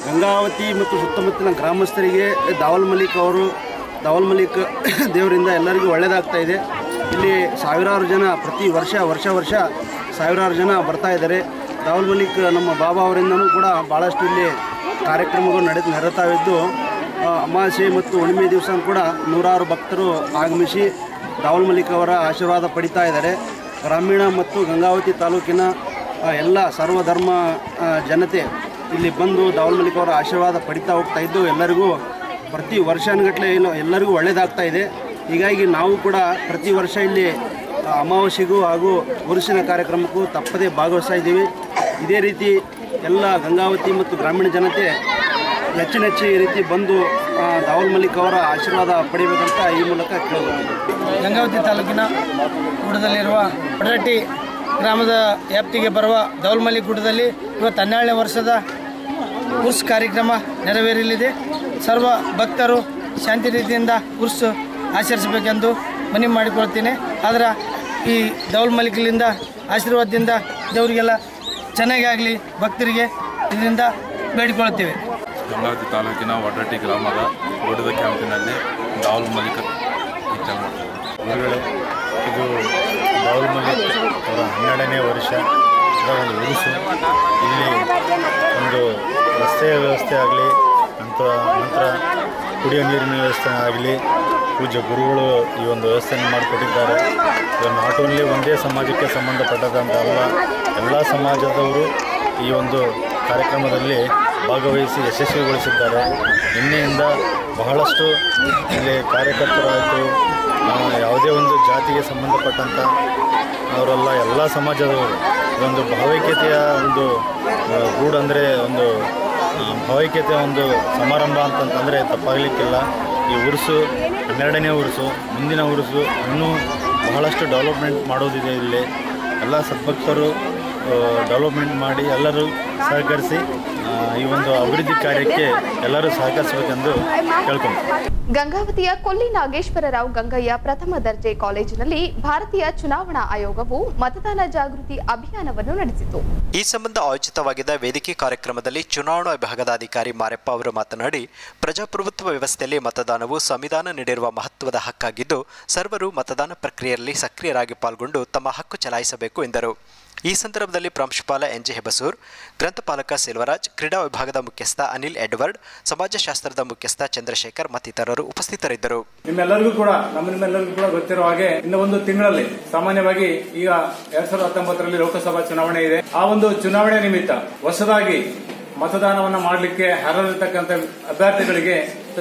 Speaker 11: ಗಂಗಾವತಿ ಮತ್ತು ಸುತ್ತಮುತ್ತಲಿನ ಗ್ರಾಮಸ್ಥರಿಗೆ ದಾವಲ್ ಮಲಿಕ್ ದೇವರಿಂದ ಎಲ್ಲರಿಗೂ ಒಳ್ಳೆಯದಾಗ್ತಾ ಇದೆ. ಇಲ್ಲಿ ಸಾವಿರಾರು ಜನ ಪ್ರತಿ ವರ್ಷ ಸಾವಿರಾರು ಜನ ಬರ್ತಾ ಇದ್ದಾರೆ. ದಾವಲ್ ಮಲಿಕ್ ನಮ್ಮ ಬಾಬಾ ಅವರಿಂದನೂ ಕೂಡ ಭಾಳಷ್ಟು ಇಲ್ಲಿ ಕಾರ್ಯಕ್ರಮಗಳು ನಡೆತಾವಿದ್ದು, ಅಮಾವಾಸ್ಯೆ ಮತ್ತು ಹುಣ್ಣಿಮೆ ದಿವಸ ಕೂಡ ನೂರಾರು ಭಕ್ತರು ಆಗಮಿಸಿ ದಾವಲ್ ಮಲಿಕ್ ಅವರ ಆಶೀರ್ವಾದ ಪಡಿತಾ ಇದ್ದಾರೆ. ಗ್ರಾಮೀಣ ಮತ್ತು ಗಂಗಾವತಿ ತಾಲೂಕಿನ ಎಲ್ಲ ಸರ್ವಧರ್ಮ ಜನತೆ ಇಲ್ಲಿ ಬಂದು ದಾವಲ್ ಮಲಿಕ್ ಅವರ ಆಶೀರ್ವಾದ ಪಡಿತಾ ಹೋಗ್ತಾ ಇದ್ದು, ಎಲ್ಲರಿಗೂ ಪ್ರತಿ ವರ್ಷಾನುಗಟ್ಟಲೆ ಎಲ್ಲರಿಗೂ ಒಳ್ಳೆಯದಾಗ್ತಾ ಇದೆ. ಹೀಗಾಗಿ ನಾವು ಕೂಡ ಪ್ರತಿ ವರ್ಷ ಇಲ್ಲಿ ಅಮಾವಾಸ್ಯೆಗೂ ಹಾಗೂ ಉರುಸಿನ ಕಾರ್ಯಕ್ರಮಕ್ಕೂ ತಪ್ಪದೇ ಭಾಗವಹಿಸ್ತಾ ಇದ್ದೀವಿ. ಇದೇ ರೀತಿ ಎಲ್ಲ ಗಂಗಾವತಿ ಮತ್ತು ಗ್ರಾಮೀಣ ಜನತೆ ಹೆಚ್ಚಿನ ರೀತಿ ಬಂದು ದಾವಲ್ ಮಲಿಕ್ ಅವರ ಆಶೀರ್ವಾದ ಪಡಿಬೇಕಂತ ಈ ಮೂಲಕ ಕೇಳಬಹುದು.
Speaker 9: ಗಂಗಾವತಿ ತಾಲೂಕಿನ ಗುಡ್ಡದಲ್ಲಿರುವ ಒಡ್ಡಟ್ಟಿ ಗ್ರಾಮದ ವ್ಯಾಪ್ತಿಗೆ ಬರುವ ದಾವಲ್ ಮಲಿಕ್ ಗುಡ್ಡದಲ್ಲಿ ಇವತ್ತು 12ನೇ ವರ್ಷದ ಉರ್ಸ್ ಕಾರ್ಯಕ್ರಮ ನೆರವೇರಲಿದೆ. ಸರ್ವ ಭಕ್ತರು ಶಾಂತಿ ರೀತಿಯಿಂದ ಉರ್ಸ್ ಆಚರಿಸಬೇಕೆಂದು ಮನವಿ ಮಾಡಿಕೊಳ್ತೀನಿ. ಆದರೆ ಈ ದಾವಲ್ ಮಲಿಕ್ಲಿಂದ ಆಶೀರ್ವಾದದಿಂದ ದೇವರಿಗೆಲ್ಲ ಚೆನ್ನಾಗಾಗಲಿ ಭಕ್ತರಿಗೆ ಇದರಿಂದ ಬೇಡಿಕೊಳ್ತೀವಿ.
Speaker 12: ಗಂಗಾವತಿ ತಾಲೂಕಿನ ಒಡ್ಡಟ್ಟಿ ಗ್ರಾಮದ ಗುಡ್ಡದ ಕ್ಯಾಂಪಿನಲ್ಲಿ ದಾವಲ್ ಮಲಿಕ್ ಗುರುಗಳೇ, ಇದು ದಾವಲ್ ಮಲಿಕ್ ಅವರ 12ನೇ ವರ್ಷ ಒಂದು ಉರುಸು. ಇಲ್ಲಿ ಒಂದು ರಸ್ತೆಯ ವ್ಯವಸ್ಥೆ ಆಗಲಿ ನಂತರ ಕುಡಿಯೋ ನೀರಿನ ವ್ಯವಸ್ಥೆ ಆಗಲಿ ಪೂಜ್ಯ ಗುರುಗಳು ಈ ಒಂದು ವ್ಯವಸ್ಥೆಯನ್ನು ಮಾಡಿಕೊಟ್ಟಿದ್ದಾರೆ. ಇದು ನಾಟ್ ಓನ್ಲಿ ಒಂದೇ ಸಮಾಜಕ್ಕೆ ಸಂಬಂಧಪಟ್ಟದಂತ ಅಲ್ಲ, ಎಲ್ಲ ಸಮಾಜದವರು ಈ ಒಂದು ಕಾರ್ಯಕ್ರಮದಲ್ಲಿ ಭಾಗವಹಿಸಿ ಯಶಸ್ವಿಗೊಳಿಸಿದ್ದಾರೆ. ನಿನ್ನೆಯಿಂದ ಬಹಳಷ್ಟು ಇಲ್ಲಿ ಕಾರ್ಯಕರ್ತರಾಯಿತು, ಯಾವುದೇ ಒಂದು ಜಾತಿಗೆ ಸಂಬಂಧಪಟ್ಟಂಥ ಅವರೆಲ್ಲ ಎಲ್ಲ ಸಮಾಜದವರು ಇದೊಂದು ಭಾವೈಕ್ಯತೆಯ ಒಂದು ಗೂಡು, ಅಂದರೆ ಒಂದು ಭಾವೈಕ್ಯತೆಯ ಒಂದು ಸಮಾರಂಭ ಅಂತಂತಂದರೆ ತಪ್ಪಾಗಲಿಕ್ಕಿಲ್ಲ. ಈ ಉರುಸು 12ನೇ ಉರುಸು, ಮುಂದಿನ ಉರುಸು ಇನ್ನೂ ಬಹಳಷ್ಟು ಡೆವಲಪ್ಮೆಂಟ್ ಮಾಡೋದಿದೆ. ಇಲ್ಲಿ ಎಲ್ಲ ಸದ್ಭಕ್ತರು ಡೆವಲಪ್ಮೆಂಟ್ ಮಾಡಿ ಎಲ್ಲರೂ ಸಹಕರಿಸಿ ಈ ಒಂದು ಅಭಿವೃದ್ಧಿ ಕಾರ್ಯಕ್ಕೆ ಎಲ್ಲರೂ ಸಹಕರಿಸಬೇಕೆಂದು ಕೇಳ್ಕೊಂಡು.
Speaker 1: ಗಂಗಾವತಿಯ ಕೊಲ್ಲಿ ನಾಗೇಶ್ವರರಾವ್ ಗಂಗಯ್ಯ ಪ್ರಥಮ ದರ್ಜೆ ಕಾಲೇಜಿನಲ್ಲಿ ಭಾರತೀಯ ಚುನಾವಣಾ ಆಯೋಗವು ಮತದಾನ ಜಾಗೃತಿ ಅಭಿಯಾನವನ್ನು ನಡೆಸಿತು.
Speaker 2: ಈ ಸಂಬಂಧ ಆಯೋಜಿತವಾಗಿದ್ದ ವೇದಿಕೆ ಕಾರ್ಯಕ್ರಮದಲ್ಲಿ ಚುನಾವಣಾ ವಿಭಾಗದ ಅಧಿಕಾರಿ ಮಾರೆಪ್ಪ ಅವರು ಮಾತನಾಡಿ, ಪ್ರಜಾಪ್ರಭುತ್ವ ವ್ಯವಸ್ಥೆಯಲ್ಲಿ ಮತದಾನವು ಸಂವಿಧಾನ ನೀಡಿರುವ ಮಹತ್ವದ ಹಕ್ಕಾಗಿದ್ದು, ಸರ್ವರು ಮತದಾನ ಪ್ರಕ್ರಿಯೆಯಲ್ಲಿ ಸಕ್ರಿಯರಾಗಿ ಪಾಲ್ಗೊಂಡು ತಮ್ಮ ಹಕ್ಕು ಚಲಾಯಿಸಬೇಕು ಎಂದರು. ಈ ಸಂದರ್ಭದಲ್ಲಿ ಪ್ರಾಂಶುಪಾಲ ಎನ್.ಜೆ. ಹೆಬಸೂರ್, ಗ್ರಂಥಪಾಲಕ ಸೆಲ್ವರಾಜ್, ಕ್ರೀಡಾ ವಿಭಾಗದ ಮುಖ್ಯಸ್ಥ ಅನಿಲ್ ಎಡ್ವರ್ಡ್, ಸಮಾಜಶಾಸ್ತ್ರದ ಮುಖ್ಯಸ್ಥ ಚಂದ್ರಶೇಖರ್ ಮತ್ತಿತರರು ಉಪಸ್ಥಿತರಿದ್ದರು.
Speaker 13: ನಿಮ್ಮೆಲ್ಲರಿಗೂ ಕೂಡ ಗೊತ್ತಿರುವ ಹಾಗೆ ಇನ್ನು ಒಂದು ತಿಂಗಳಲ್ಲಿ ಸಾಮಾನ್ಯವಾಗಿ ಈಗ 2019ರಲ್ಲಿ ಲೋಕಸಭಾ ಚುನಾವಣೆ ಇದೆ. ಆ ಒಂದು ಚುನಾವಣೆ ನಿಮಿತ್ತ ಹೊಸದಾಗಿ ಮತದಾನವನ್ನ ಮಾಡಲಿಕ್ಕೆ ಅರ್ಹರಿರ್ತಕ್ಕಂಥ ಅಭ್ಯರ್ಥಿಗಳಿಗೆ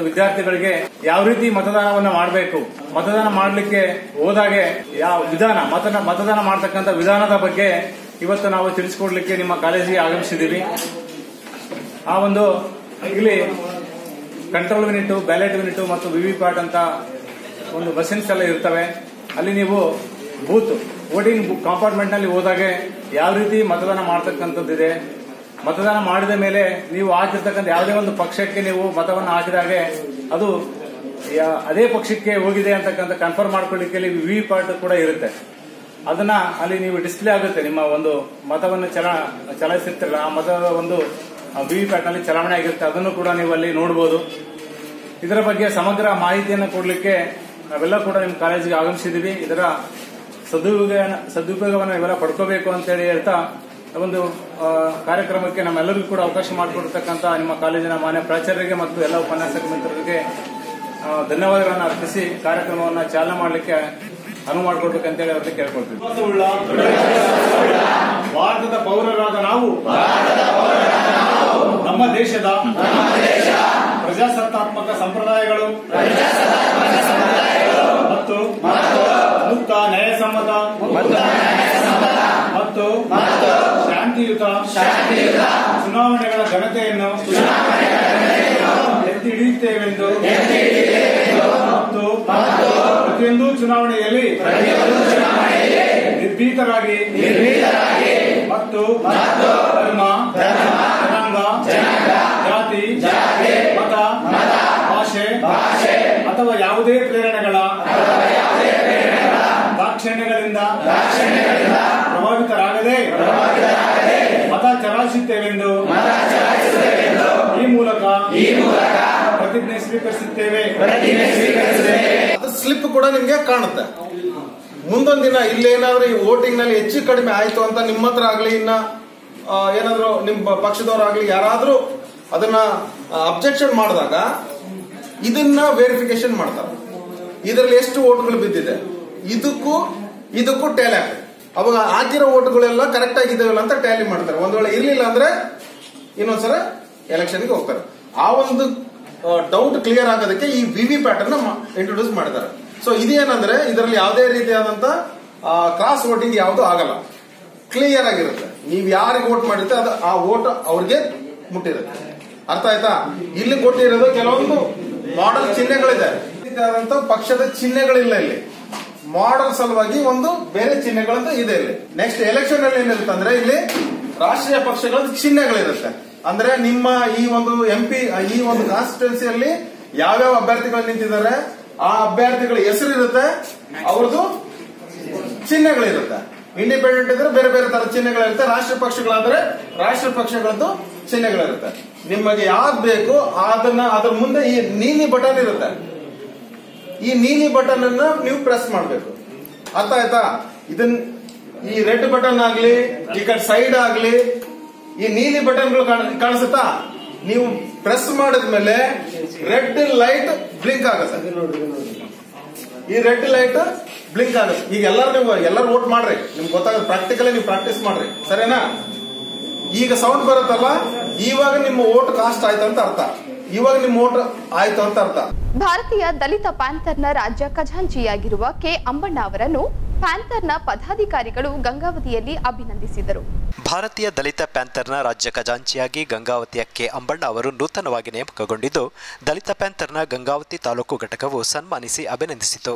Speaker 13: ವಿದ್ಯಾರ್ಥಿಗಳಿಗೆ ಯಾವ ರೀತಿ ಮತದಾನವನ್ನ ಮಾಡಬೇಕು, ಮತದಾನ ಮಾಡಲಿಕ್ಕೆ ಹೋದಾಗೆ ಯಾವ ವಿಧಾನ ಮತದಾನ ಮಾಡತಕ್ಕಂಥ ವಿಧಾನದ ಬಗ್ಗೆ ಇವತ್ತು ನಾವು ತಿಳಿಸಿಕೊಡ್ಲಿಕ್ಕೆ ನಿಮ್ಮ ಕಾಲೇಜಿಗೆ ಆಗಮಿಸಿದ್ದೀವಿ. ಆ ಒಂದು ಇಲ್ಲಿ ಕಂಟ್ರೋಲ್ ಯೂನಿಟ್, ಬ್ಯಾಲೆಟ್ ಯೂನಿಟ್ ಮತ್ತು ವಿವಿಪ್ಯಾಟ್ ಅಂತ ಒಂದು ಮಷಿನ್ಸ್ ಎಲ್ಲ ಇರ್ತವೆ. ಅಲ್ಲಿ ನೀವು ಬೂತ್ ವೋಟಿಂಗ್ ಕಾಂಪಾರ್ಟ್ಮೆಂಟ್ ನಲ್ಲಿ ಹೋದಾಗೆ ಯಾವ ರೀತಿ ಮತದಾನ ಮಾಡತಕ್ಕಂಥದ್ದಿದೆ, ಮತದಾನ ಮಾಡಿದ ಮೇಲೆ ನೀವು ಹಾಕಿರ್ತಕ್ಕಂಥ ಯಾವುದೇ ಒಂದು ಪಕ್ಷಕ್ಕೆ ನೀವು ಮತವನ್ನು ಹಾಕಿದಾಗೆ ಅದು ಅದೇ ಪಕ್ಷಕ್ಕೆ ಹೋಗಿದೆ ಅಂತಕ್ಕಂಥ ಕನ್ಫರ್ಮ್ ಮಾಡ್ಕೊಳ್ಳಿಕ್ಕೆ ವಿವಿಪ್ಯಾಟ್ ಕೂಡ ಇರುತ್ತೆ. ಅದನ್ನ ಅಲ್ಲಿ ನೀವು ಡಿಸ್ಪ್ಲೇ ಆಗುತ್ತೆ. ನಿಮ್ಮ ಒಂದು ಮತವನ್ನು ಚಲಾಯಿಸಿರ್ತಿರಲ್ಲ, ಆ ಮತದ ಒಂದು ವಿವಿಪ್ಯಾಟ್ ನಲ್ಲಿ ಚಲಾವಣೆ ಆಗಿರುತ್ತೆ. ಅದನ್ನು ಕೂಡ ನೀವು ಅಲ್ಲಿ ನೋಡಬಹುದು. ಇದರ ಬಗ್ಗೆ ಸಮಗ್ರ ಮಾಹಿತಿಯನ್ನು ಕೊಡಲಿಕ್ಕೆ ನಾವೆಲ್ಲ ಕೂಡ ನಿಮ್ಮ ಕಾಲೇಜಿಗೆ ಆಗಮಿಸಿದೀವಿ. ಇದರ ಸದುಪಯೋಗವನ್ನು ಇವೆಲ್ಲ ಪಡ್ಕೋಬೇಕು ಅಂತೇಳಿ ಹೇಳ್ತಾ ಒಂದು ಕಾರ್ಯಕ್ರಮಕ್ಕೆ ನಮ್ಮೆಲ್ಲರಿಗೂ ಕೂಡ ಅವಕಾಶ ಮಾಡಿಕೊಡ್ತಕ್ಕಂಥ ನಿಮ್ಮ ಕಾಲೇಜಿನ ಮಾನ್ಯ ಪ್ರಾಚಾರ್ಯರಿಗೆ ಮತ್ತು ಎಲ್ಲ ಉಪನ್ಯಾಸಕ ಮಿತ್ರರಿಗೆ ಧನ್ಯವಾದಗಳನ್ನು ಅರ್ಪಿಸಿ ಕಾರ್ಯಕ್ರಮವನ್ನು ಚಾಲನೆ ಮಾಡಲಿಕ್ಕೆ ಅನುವು ಮಾಡಿಕೊಡ್ಬೇಕಂತೇಳಿ ಅವರಿಗೆ ಕೇಳ್ಕೊಳ್ತೀವಿ. ಭಾರತದ ಪೌರರಾದ ನಾವು ನಮ್ಮ ದೇಶದ ಪ್ರಜಾಸತ್ತಾತ್ಮಕ ಸಂಪ್ರದಾಯಗಳು ಮತ್ತು ಮುಕ್ತ ನ್ಯಾಯಸಮ್ಮತ ಮತ್ತು ಶಾಂತಿಯುತ ಚುನಾವಣೆಗಳ ಘನತೆಯನ್ನು ಎತ್ತಿ ಹಿಡಿಯುತ್ತೇವೆಂದು ಮತ್ತು ಪ್ರತಿಯೊಂದು ಚುನಾವಣೆಯಲ್ಲಿ ನಿರ್ಭೀತರಾಗಿ ಮತ್ತು ಧರ್ಮ, ಜನಾಂಗ, ಜಾತಿ, ಮತ, ಭಾಷೆ ಅಥವಾ ಯಾವುದೇ ಪ್ರೇರಣೆಗಳ ದಾಕ್ಷಿಣ್ಯಗಳಿಂದ ಪ್ರಭಾವಿತರಾಗದೆ ಮತ ಚಲಾಯಿಸುತ್ತೇವೆಂದು ಈ ಮೂಲಕ ಪ್ರತಿಜ್ಞೆ ಸ್ವೀಕರಿಸುತ್ತೇವೆ.
Speaker 10: ಸ್ಲಿಪ್ ಕೂಡ ನಿಮ್ಗೆ ಕಾಣುತ್ತೆ. ಮುಂದೊಂದು ದಿನ ಇಲ್ಲೇನಾದ್ರೂ ಈ ವೋಟಿಂಗ್ ನಲ್ಲಿ ಹೆಚ್ಚು ಕಡಿಮೆ ಆಯ್ತು ಅಂತ ನಿಮ್ಮ ಹತ್ರ ಆಗ್ಲಿ, ಇನ್ನ ಏನಾದ್ರು ನಿಮ್ಮ ಪಕ್ಷದವರಾಗ್ಲಿ ಯಾರಾದ್ರೂ ಅದನ್ನ ಅಬ್ಜೆಕ್ಷನ್ ಮಾಡಿದಾಗ ಇದನ್ನ ವೆರಿಫಿಕೇಶನ್ ಮಾಡ್ತಾರೆ. ಇದರಲ್ಲಿ ಎಷ್ಟು ವೋಟ್ಗಳು ಬಿದ್ದಿದೆ, ಇದಕ್ಕೂ ಟ್ಯಾಲಿ ಆಗ್ತದೆ. ಅವಾಗ ಹಾಕಿರೋ ವೋಟ್ಗಳೆಲ್ಲ ಕರೆಕ್ಟ್ ಆಗಿದ್ದಾವಲ್ಲ ಅಂತ ಟ್ಯಾಲಿ ಮಾಡ್ತಾರೆ. ಒಂದ್ ವೇಳೆ ಇರ್ಲಿಲ್ಲ ಅಂದ್ರೆ ಇನ್ನೊಂದ್ಸಲ ಎಲೆಕ್ಷನ್ಗೆ ಹೋಗ್ತಾರೆ. ಆ ಒಂದು ಡೌಟ್ ಕ್ಲಿಯರ್ ಆಗೋದಕ್ಕೆ ಈ ವಿವಿಪ್ಯಾಟ್ ಅನ್ನ ಇಂಟ್ರೊಡ್ಯೂಸ್ ಮಾಡಿದ್ದಾರೆ. ಸೊ ಇದೇನಂದ್ರೆ ಇದರಲ್ಲಿ ಯಾವುದೇ ರೀತಿಯಾದಂತ ಕ್ರಾಸ್ ವೋಟಿಂಗ್ ಯಾವುದು ಆಗಲ್ಲ, ಕ್ಲಿಯರ್ ಆಗಿರುತ್ತೆ. ನೀವು ಯಾರಿಗೆ ವೋಟ್ ಮಾಡಿರುತ್ತೆ ಅದು ಆ ವೋಟ್ ಅವ್ರಿಗೆ ಮುಟ್ಟಿರುತ್ತೆ. ಅರ್ಥ ಆಯ್ತಾ? ಇಲ್ಲಿ ಕೊಟ್ಟಿರೋದು ಕೆಲವೊಂದು ಮಾಡೆಲ್ ಚಿಹ್ನೆಗಳಿದೆ, ಪಕ್ಷದ ಚಿಹ್ನೆಗಳಿಲ್ಲ. ಇಲ್ಲಿ ಮಾಡೆಲ್ ಸಲುವಾಗಿ ಒಂದು ಬೇರೆ ಚಿಹ್ನೆಗಳದ್ದು ಇದೆ. ಇಲ್ಲಿ ನೆಕ್ಸ್ಟ್ ಎಲೆಕ್ಷನ್ ಅಲ್ಲಿ ಏನಿರುತ್ತೆ ಅಂದ್ರೆ ಇಲ್ಲಿ ರಾಷ್ಟ್ರೀಯ ಪಕ್ಷಗಳ ಚಿಹ್ನೆಗಳಿರುತ್ತೆ. ಅಂದ್ರೆ ನಿಮ್ಮ ಈ ಒಂದು MP ಈ ಒಂದು ಕಾನ್ಸ್ಟಿಟ್ಯೂನ್ಸಿಯಲ್ಲಿ ಯಾವ್ಯಾವ ಅಭ್ಯರ್ಥಿಗಳು ನಿಂತಿದ್ದಾರೆ ಆ ಅಭ್ಯರ್ಥಿಗಳ ಹೆಸರು ಇರುತ್ತೆ, ಅವ್ರದ್ದು ಚಿಹ್ನೆಗಳಿರುತ್ತೆ. ಇಂಡಿಪೆಂಡೆಂಟ್ ಇದ್ರೆ ಬೇರೆ ಬೇರೆ ತರ ಚಿಹ್ನೆಗಳಿರುತ್ತೆ. ರಾಷ್ಟ್ರೀಯ ಪಕ್ಷಗಳಾದ್ರೆ ರಾಷ್ಟ್ರೀಯ ಪಕ್ಷಗಳದ್ದು ಚಿಹ್ನೆಗಳಿರುತ್ತೆ. ನಿಮಗೆ ಯಾವ್ದು ಬೇಕು ಅದನ್ನ ಅದ್ರ ಮುಂದೆ ಈ ನೀಲಿ ಬಟನ್ ಇರುತ್ತೆ. ಈ ನೀಲಿ ಬಟನ್ ಅನ್ನ ನೀವು ಪ್ರೆಸ್ ಮಾಡಬೇಕು. ಅರ್ಥ ಆಯ್ತಾ? ಇದನ್ನ ಈ ರೆಡ್ ಬಟನ್ ಆಗ್ಲಿ, ಈ ಕಡೆ ಸೈಡ್ ಆಗ್ಲಿ, ಈ ನೀಲಿ ಬಟನ್ಗಳು ಕಾಣಿಸುತ್ತಾ? ನೀವು ಪ್ರೆಸ್ ಮಾಡಿದ್ಮೇಲೆ ರೆಡ್ ಲೈಟ್ ಬ್ಲಿಂಕ್ ಆಗುತ್ತೆ. ಈ ರೆಡ್ ಲೈಟ್ ಬ್ಲಿಂಕ್ ಆಗುತ್ತೆ. ಈಗ ಎಲ್ಲರೂ ವೋಟ್ ಮಾಡ್ರಿ, ನಿಮ್ಗೆ ಗೊತ್ತಾಗುತ್ತೆ. ಪ್ರಾಕ್ಟಿಕಲಿ ನೀವು ಪ್ರಾಕ್ಟೀಸ್ ಮಾಡ್ರಿ, ಸರಿನಾ? ಈಗ ಸೌಂಡ್ ಬರುತ್ತಲ್ಲ, ಇವಾಗ ನಿಮ್ಮ ವೋಟ್ ಕಾಸ್ಟ್ ಆಯ್ತು ಅಂತ ಅರ್ಥ. ಇವಾಗ ನಿಮ್ಮ ವೋಟ್ ಆಯ್ತು ಅಂತ ಅರ್ಥ.
Speaker 1: ಭಾರತೀಯ ದಲಿತ ಪ್ಯಾಂಥರ್ನ ರಾಜ್ಯ ಖಜಾಂಚಿಯಾಗಿರುವ ಕೆ ಅಂಬಣ್ಣ ಅವರನ್ನು ಪ್ಯಾಂಥರ್ನ ಪದಾಧಿಕಾರಿಗಳು ಗಂಗಾವತಿಯಲ್ಲಿ ಅಭಿನಂದಿಸಿದರು.
Speaker 2: ಭಾರತೀಯ ದಲಿತ ಪ್ಯಾಂಥರ್ನ ರಾಜ್ಯ ಖಜಾಂಚಿಯಾಗಿ ಗಂಗಾವತಿಯ ಕೆ ಅಂಬಣ್ಣ ಅವರು ನೂತನವಾಗಿ ನೇಮಕಗೊಂಡಿದ್ದು, ದಲಿತ ಪ್ಯಾಂಥರ್ನ ಗಂಗಾವತಿ ತಾಲೂಕು ಘಟಕವು ಸನ್ಮಾನಿಸಿ ಅಭಿನಂದಿಸಿತು.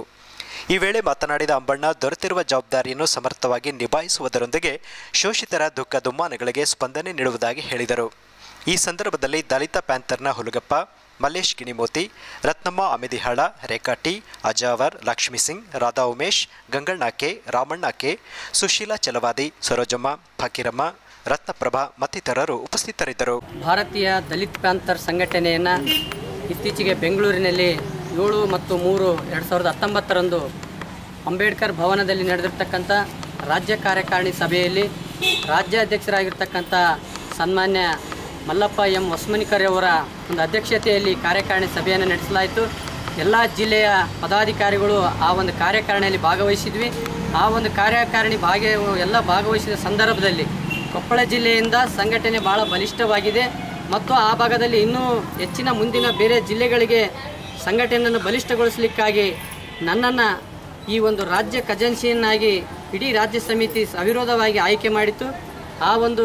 Speaker 2: ಈ ವೇಳೆ ಮಾತನಾಡಿದ ಅಂಬಣ್ಣ, ದೊರೆತಿರುವ ಜವಾಬ್ದಾರಿಯನ್ನು ಸಮರ್ಥವಾಗಿ ನಿಭಾಯಿಸುವುದರೊಂದಿಗೆ ಶೋಷಿತರ ದುಃಖ ದುಮ್ಮಾನಗಳಿಗೆ ಸ್ಪಂದನೆ ನೀಡುವುದಾಗಿ ಹೇಳಿದರು. ಈ ಸಂದರ್ಭದಲ್ಲಿ ದಲಿತ ಪ್ಯಾಂಥರ್ನ Hulagappa, Mallesh Ginimoti, Ratnamma Amidihal, Rekha T, Ajavar, Lakshmi Singh, Radha Umesh, Ganganna K, Ramanna K, Sushila Chalavadi, Sarojamma, Fakiramma, Ratnaprabha ಮತ್ತಿತರರು ಉಪಸ್ಥಿತರಿದ್ದರು.
Speaker 14: ಭಾರತೀಯ ದಲಿತ ಪ್ಯಾಂಥರ್ ಸಂಘಟನೆಯನ್ನು ಇತ್ತೀಚೆಗೆ ಬೆಂಗಳೂರಿನಲ್ಲಿ 7 ಮತ್ತು 3, 2019 ಅಂಬೇಡ್ಕರ್ ಭವನದಲ್ಲಿ ನಡೆದಿರ್ತಕ್ಕಂಥ ರಾಜ್ಯ ಕಾರ್ಯಕಾರಿಣಿ ಸಭೆಯಲ್ಲಿ ರಾಜ್ಯಾಧ್ಯಕ್ಷರಾಗಿರ್ತಕ್ಕಂಥ ಸನ್ಮಾನ್ಯ ಮಲ್ಲಪ್ಪ ಎಂ ಹೊಸ್ಮನಿಕರ್ ಅವರ ಒಂದು ಅಧ್ಯಕ್ಷತೆಯಲ್ಲಿ ಕಾರ್ಯಕಾರಿಣಿ ಸಭೆಯನ್ನು ನಡೆಸಲಾಯಿತು. ಎಲ್ಲ ಜಿಲ್ಲೆಯ ಪದಾಧಿಕಾರಿಗಳು ಆ ಒಂದು ಕಾರ್ಯಕಾರಿಣಿಯಲ್ಲಿ ಭಾಗವಹಿಸಿದ್ವಿ. ಆ ಒಂದು ಕಾರ್ಯಕಾರಿಣಿ ಎಲ್ಲ ಭಾಗವಹಿಸಿದ ಸಂದರ್ಭದಲ್ಲಿ ಕೊಪ್ಪಳ ಜಿಲ್ಲೆಯಿಂದ ಸಂಘಟನೆ ಭಾಳ ಬಲಿಷ್ಠವಾಗಿದೆ ಮತ್ತು ಆ ಭಾಗದಲ್ಲಿ ಇನ್ನೂ ಹೆಚ್ಚಿನ ಮುಂದಿನ ಬೇರೆ ಜಿಲ್ಲೆಗಳಿಗೆ ಸಂಘಟನೆಯನ್ನು ಬಲಿಷ್ಠಗೊಳಿಸಲಿಕ್ಕಾಗಿ ನನ್ನನ್ನು ಈ ಒಂದು ರಾಜ್ಯ ಖಜಾಂಚಿಯನ್ನಾಗಿ ಇಡೀ ರಾಜ್ಯ ಸಮಿತಿ ಅವಿರೋಧವಾಗಿ ಆಯ್ಕೆ ಮಾಡಿತು. ಆ ಒಂದು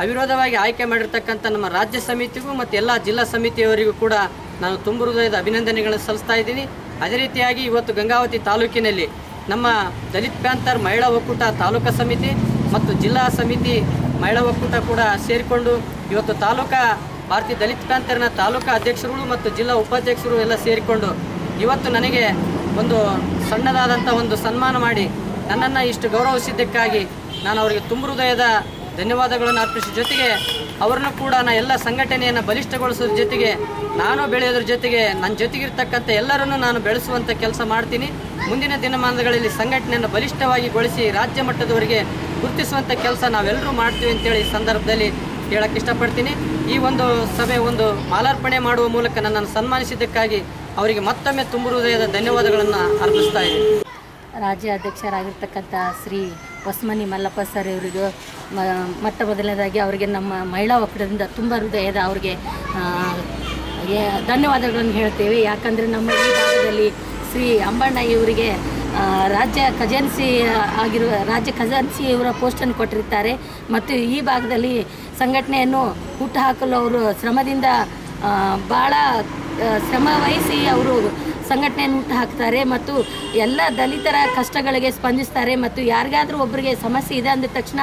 Speaker 14: ಅವಿರೋಧವಾಗಿ ಆಯ್ಕೆ ಮಾಡಿರ್ತಕ್ಕಂಥ ನಮ್ಮ ರಾಜ್ಯ ಸಮಿತಿಗೂ ಮತ್ತು ಎಲ್ಲ ಜಿಲ್ಲಾ ಸಮಿತಿಯವರಿಗೂ ಕೂಡ ನಾನು ತುಂಬ ಹೃದಯದ ಅಭಿನಂದನೆಗಳನ್ನು ಸಲ್ಲಿಸ್ತಾ ಇದ್ದೀನಿ. ಅದೇ ರೀತಿಯಾಗಿ ಇವತ್ತು ಗಂಗಾವತಿ ತಾಲೂಕಿನಲ್ಲಿ ನಮ್ಮ ದಲಿತ ಪ್ಯಾಂಥರ್ ಮಹಿಳಾ ಒಕ್ಕೂಟ ತಾಲೂಕಾ ಸಮಿತಿ ಮತ್ತು ಜಿಲ್ಲಾ ಸಮಿತಿ ಮಹಿಳಾ ಒಕ್ಕೂಟ ಕೂಡ ಸೇರಿಕೊಂಡು ಇವತ್ತು ಭಾರತೀಯ ದಲಿತ ಪ್ಯಾಂಥರ್ನ ತಾಲೂಕಾ ಅಧ್ಯಕ್ಷರುಗಳು ಮತ್ತು ಜಿಲ್ಲಾ ಉಪಾಧ್ಯಕ್ಷರು ಎಲ್ಲ ಸೇರಿಕೊಂಡು ಇವತ್ತು ನನಗೆ ಒಂದು ಸಣ್ಣದಾದಂಥ ಒಂದು ಸನ್ಮಾನ ಮಾಡಿ ನನ್ನನ್ನು ಇಷ್ಟು ಗೌರವಿಸಿದ್ದಕ್ಕಾಗಿ ನಾನು ಅವರಿಗೆ ತುಂಬ ಹೃದಯದ ಧನ್ಯವಾದಗಳನ್ನು ಅರ್ಪಿಸೋ ಜೊತೆಗೆ ಅವರನ್ನು ಕೂಡ ಎಲ್ಲ ಸಂಘಟನೆಯನ್ನು ಬಲಿಷ್ಠಗೊಳಿಸೋದ್ರ ಜೊತೆಗೆ ನಾನು ಬೆಳೆಯೋದ್ರ ಜೊತೆಗೆ ನನ್ನ ಜೊತೆಗಿರ್ತಕ್ಕಂಥ ಎಲ್ಲರನ್ನು ನಾನು ಬೆಳೆಸುವಂಥ ಕೆಲಸ ಮಾಡ್ತೀನಿ. ಮುಂದಿನ ದಿನಮಾನಗಳಲ್ಲಿ ಸಂಘಟನೆಯನ್ನು ಬಲಿಷ್ಠವಾಗಿಗೊಳಿಸಿ ರಾಜ್ಯ ಮಟ್ಟದವರೆಗೆ ಗುರುತಿಸುವಂಥ ಕೆಲಸ ನಾವೆಲ್ಲರೂ ಮಾಡ್ತೀವಿ ಅಂತೇಳಿ ಈ ಸಂದರ್ಭದಲ್ಲಿ ಹೇಳಕ್ಕೆ ಇಷ್ಟಪಡ್ತೀನಿ. ಈ ಒಂದು ಸಭೆ ಒಂದು ಮಾಲಾರ್ಪಣೆ ಮಾಡುವ ಮೂಲಕ ನನ್ನನ್ನು ಸನ್ಮಾನಿಸಿದ್ದಕ್ಕಾಗಿ ಅವರಿಗೆ ಮತ್ತೊಮ್ಮೆ ತುಂಬ ಹೃದಯದ ಧನ್ಯವಾದಗಳನ್ನು ಅರ್ಪಿಸ್ತಾ ಇದ್ದೀನಿ.
Speaker 15: ರಾಜ್ಯ ಅಧ್ಯಕ್ಷರಾಗಿರ್ತಕ್ಕಂಥ ಶ್ರೀ ಹೊಸ್ಮನಿ ಮಲ್ಲಪ್ಪ ಸರ್ ಇವರಿಗೂ ಮೊಟ್ಟ ಮೊದಲನೇದಾಗಿ ಅವರಿಗೆ ನಮ್ಮ ಮಹಿಳಾ ಒಕ್ಕೂಟದಿಂದ ತುಂಬ ಹೃದಯದ ಅವರಿಗೆ ಧನ್ಯವಾದಗಳನ್ನು ಹೇಳ್ತೇವೆ. ಯಾಕಂದರೆ ನಮ್ಮ ಈ ಭಾಗದಲ್ಲಿ ಶ್ರೀ ಅಂಬಣ್ಣ ಇವರಿಗೆ ರಾಜ್ಯ ಖಜಾಂಚಿ ಇವರ ಪೋಸ್ಟನ್ನು ಕೊಟ್ಟಿರ್ತಾರೆ ಮತ್ತು ಈ ಭಾಗದಲ್ಲಿ ಸಂಘಟನೆಯನ್ನು ಹುಟ್ಟುಹಾಕಲು ಅವರು ಶ್ರಮದಿಂದ ಭಾಳ ಶ್ರಮ ವಹಿಸಿ ಅವರು ಸಂಘಟನೆಯನ್ನು ಹುಟ್ಟು ಹಾಕ್ತಾರೆ ಮತ್ತು ಎಲ್ಲ ದಲಿತರ ಕಷ್ಟಗಳಿಗೆ ಸ್ಪಂದಿಸ್ತಾರೆ ಮತ್ತು ಯಾರಿಗಾದರೂ ಒಬ್ಬರಿಗೆ ಸಮಸ್ಯೆ ಇದೆ ಅಂದ ತಕ್ಷಣ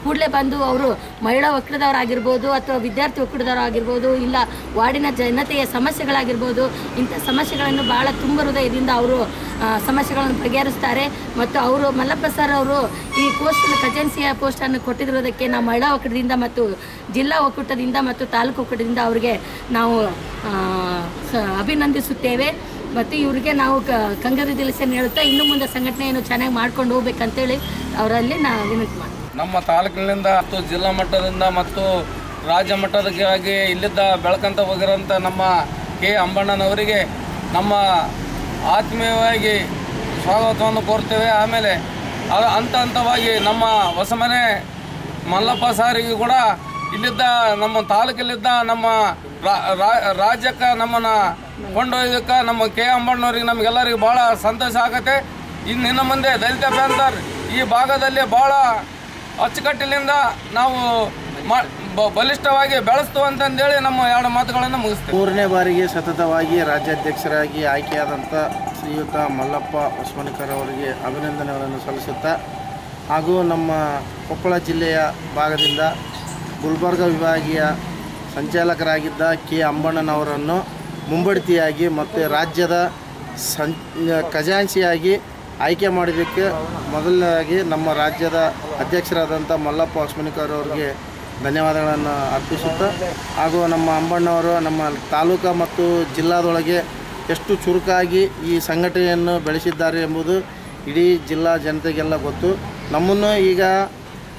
Speaker 15: ಕೂಡಲೇ ಬಂದು ಅವರು ಮಹಿಳಾ ಒಕ್ಕೂಟದವರಾಗಿರ್ಬೋದು ಅಥವಾ ವಿದ್ಯಾರ್ಥಿ ಒಕ್ಕೂಟದವರಾಗಿರ್ಬೋದು ಇಲ್ಲ ವಾರ್ಡಿನ ಜನತೆಯ ಸಮಸ್ಯೆಗಳಾಗಿರ್ಬೋದು ಇಂಥ ಸಮಸ್ಯೆಗಳನ್ನು ಭಾಳ ತುಂಬ ಹೃದಯದಿಂದ ಅವರು ಸಮಸ್ಯೆಗಳನ್ನು ಬಗೆಹರಿಸ್ತಾರೆ ಮತ್ತು ಅವರು ಮಲ್ಲಪ್ಪ ಸರ್ ಅವರು ಈ ಖಜಾಂಚಿಯ ಪೋಸ್ಟನ್ನು ಕೊಟ್ಟಿರೋದಕ್ಕೆ ನಾವು ಮಹಿಳಾ ಒಕ್ಕೂಟದಿಂದ ಮತ್ತು ಜಿಲ್ಲಾ ಒಕ್ಕೂಟದಿಂದ ಮತ್ತು ತಾಲೂಕು ಒಕ್ಕೂಟದಿಂದ ಅವರಿಗೆ ನಾವು ಅಭಿನಂದಿಸುತ್ತೇವೆ ಮತ್ತು ಇವರಿಗೆ ನಾವು ಕಂಗ್ರ್ಯಾಚುಲೇಷನ್ ಹೇಳುತ್ತಾ ಇನ್ನು ಮುಂದೆ ಸಂಘಟನೆಯನ್ನು ಚೆನ್ನಾಗಿ ಮಾಡ್ಕೊಂಡು ಹೋಗ್ಬೇಕಂತೇಳಿ ಅವರಲ್ಲಿ ನಾವು ವಿನಂತಿ ಮಾಡ್ತೀವಿ.
Speaker 16: ನಮ್ಮ ತಾಲೂಕಿನಿಂದ ಮತ್ತು ಜಿಲ್ಲಾ ಮಟ್ಟದಿಂದ ಮತ್ತು ರಾಜ್ಯ ಮಟ್ಟದಕ್ಕಾಗಿ ಇಲ್ಲಿದ್ದ ಬೆಳಕಂತ ಹೋಗಿರೋಂಥ ನಮ್ಮ ಕೆ ಅಂಬಣ್ಣನವರಿಗೆ ನಮ್ಮ ಆತ್ಮೀಯವಾಗಿ ಸ್ವಾಗತವನ್ನು ಕೋರ್ತೇವೆ. ಆಮೇಲೆ ಹಂತ ಹಂತವಾಗಿ ನಮ್ಮ ಹೊಸಮನೆ ಮಲ್ಲಪ್ಪ ಸಾರಿಗೆ ಕೂಡ ಇಲ್ಲಿದ್ದ ನಮ್ಮ ತಾಲೂಕಲ್ಲಿದ್ದ ನಮ್ಮ ರಾಜ್ಯಕ್ಕೆ ನಮ್ಮನ್ನು ಕೊಂಡೊಯ್ದಕ್ಕೆ ನಮ್ಮ ಕೆ ಅಂಬಣ್ಣವ್ರಿಗೆ ನಮಗೆಲ್ಲರಿಗೂ ಭಾಳ ಸಂತೋಷ ಆಗುತ್ತೆ. ಇನ್ನು ಮುಂದೆ ದಲಿತ ಪ್ಯಾಂಥರ್ ಈ ಭಾಗದಲ್ಲಿ ಭಾಳ ಅಚ್ಚುಕಟ್ಟಿನಿಂದ ನಾವು ಬಲಿಷ್ಠವಾಗಿ ಬೆಳೆಸ್ತು ಅಂತಂದೇಳಿ ನಮ್ಮ 2 ಮಾತುಗಳನ್ನು ಮುಗಿಸ್ತೇವೆ.
Speaker 11: 3ನೇ ಬಾರಿಗೆ ಸತತವಾಗಿ ರಾಜ್ಯಾಧ್ಯಕ್ಷರಾಗಿ ಆಯ್ಕೆಯಾದಂಥ ಶ್ರೀಯುತ ಮಲ್ಲಪ್ಪ ಹೊಸ್ಮನಿಕರ್ ಅವರಿಗೆ ಅಭಿನಂದನೆಗಳನ್ನು ಸಲ್ಲಿಸುತ್ತಾ ಹಾಗೂ ನಮ್ಮ ಕೊಪ್ಪಳ ಜಿಲ್ಲೆಯ ಭಾಗದಿಂದ ಗುಲ್ಬರ್ಗ ವಿಭಾಗೀಯ ಸಂಚಾಲಕರಾಗಿದ್ದ ಕೆ ಅಂಬಣ್ಣನವರನ್ನು ಮುಂಬಡ್ತಿಯಾಗಿ ಮತ್ತು ರಾಜ್ಯದ ಖಜಾಂಚಿಯಾಗಿ ಆಯ್ಕೆ ಮಾಡಿದ್ದಕ್ಕೆ ಮೊದಲನೇದಾಗಿ ನಮ್ಮ ರಾಜ್ಯದ ಅಧ್ಯಕ್ಷರಾದಂಥ ಮಲ್ಲಪ್ಪ ಹೊಸ್ಮನಿಕರ್ ಅವರಿಗೆ ಧನ್ಯವಾದಗಳನ್ನು ಅರ್ಪಿಸುತ್ತಾ ಹಾಗೂ ನಮ್ಮ ಅಂಬಣ್ಣವರು ನಮ್ಮ ತಾಲೂಕು ಮತ್ತು ಜಿಲ್ಲಾದೊಳಗೆ ಎಷ್ಟು ಚುರುಕಾಗಿ ಈ ಸಂಘಟನೆಯನ್ನು ಬೆಳೆಸಿದ್ದಾರೆ ಎಂಬುದು ಇಡೀ ಜಿಲ್ಲಾ ಜನತೆಗೆಲ್ಲ ಗೊತ್ತು. ನಮ್ಮನ್ನು ಈಗ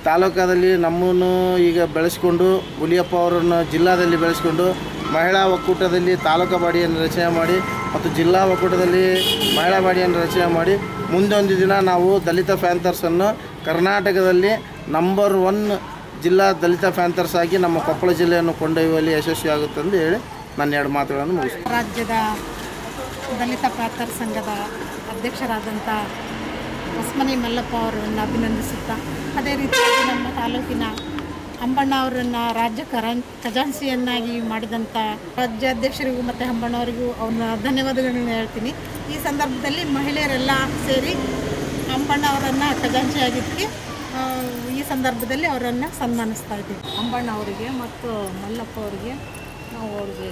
Speaker 11: ತಾಲೂಕಾದಲ್ಲಿ ನಮ್ಮನ್ನು ಈಗ ಬೆಳೆಸ್ಕೊಂಡು ಹುಲಿಯಪ್ಪ ಅವರನ್ನು ಜಿಲ್ಲಾದಲ್ಲಿ ಬೆಳೆಸ್ಕೊಂಡು ಮಹಿಳಾ ಒಕ್ಕೂಟದಲ್ಲಿ ತಾಲೂಕು ಬಾಡಿಯನ್ನು ರಚನೆ ಮಾಡಿ ಮತ್ತು ಜಿಲ್ಲಾ ಒಕ್ಕೂಟದಲ್ಲಿ ಮಹಿಳಾ ಬಾಡಿಯನ್ನು ರಚನೆ ಮಾಡಿ ಮುಂದೊಂದು ದಿನ ನಾವು ದಲಿತ ಪ್ಯಾಂಥರ್ಸನ್ನು ಕರ್ನಾಟಕದಲ್ಲಿ ನಂಬರ್ 1 ಜಿಲ್ಲಾ ದಲಿತ ಪ್ಯಾಂಥರ್ಸ್ ಆಗಿ ನಮ್ಮ ಕೊಪ್ಪಳ ಜಿಲ್ಲೆಯನ್ನು ಕೊಂಡೊಯ್ಯುವಲ್ಲಿ ಯಶಸ್ವಿಯಾಗುತ್ತೆ ಎಂದು ಹೇಳಿ ನನ್ನ 2 ಮಾತುಗಳನ್ನು ಮುಗಿಸ್ತೀನಿ.
Speaker 17: ರಾಜ್ಯದ ದಲಿತ ಪ್ಯಾಂಥರ್ ಸಂಘದ ಅಧ್ಯಕ್ಷರಾದಂಥ ಹೊಸಮನಿ ಮಲ್ಲಪ್ಪ ಅವರನ್ನು ಅಭಿನಂದಿಸುತ್ತಾ, ಅದೇ ರೀತಿಯಾಗಿ ನಮ್ಮ ತಾಲೂಕಿನ ಹಂಬಣ್ಣ ಅವರನ್ನು ರಾಜ್ಯ ಖಜಾನ್ಸಿಯನ್ನಾಗಿ ಮಾಡಿದಂಥ ರಾಜ್ಯಾಧ್ಯಕ್ಷರಿಗೂ ಮತ್ತು ಹಂಬಣ್ಣವರಿಗೂ ಅವ್ರನ್ನ ಧನ್ಯವಾದಗಳನ್ನು ಹೇಳ್ತೀನಿ. ಈ ಸಂದರ್ಭದಲ್ಲಿ ಮಹಿಳೆಯರೆಲ್ಲ ಸೇರಿ ಹಂಬಣ್ಣ ಅವರನ್ನು ಖಜಾನ್ಸಿಯಾಗಿದ್ದಕ್ಕೆ ಈ ಸಂದರ್ಭದಲ್ಲಿ ಅವರನ್ನು ಸನ್ಮಾನಿಸ್ತಾ ಇದ್ದೀವಿ.
Speaker 18: ಹಂಬಣ್ಣ ಅವರಿಗೆ ಮತ್ತು ಮಲ್ಲಪ್ಪ ಅವರಿಗೆ ನಾವು ಅವ್ರಿಗೆ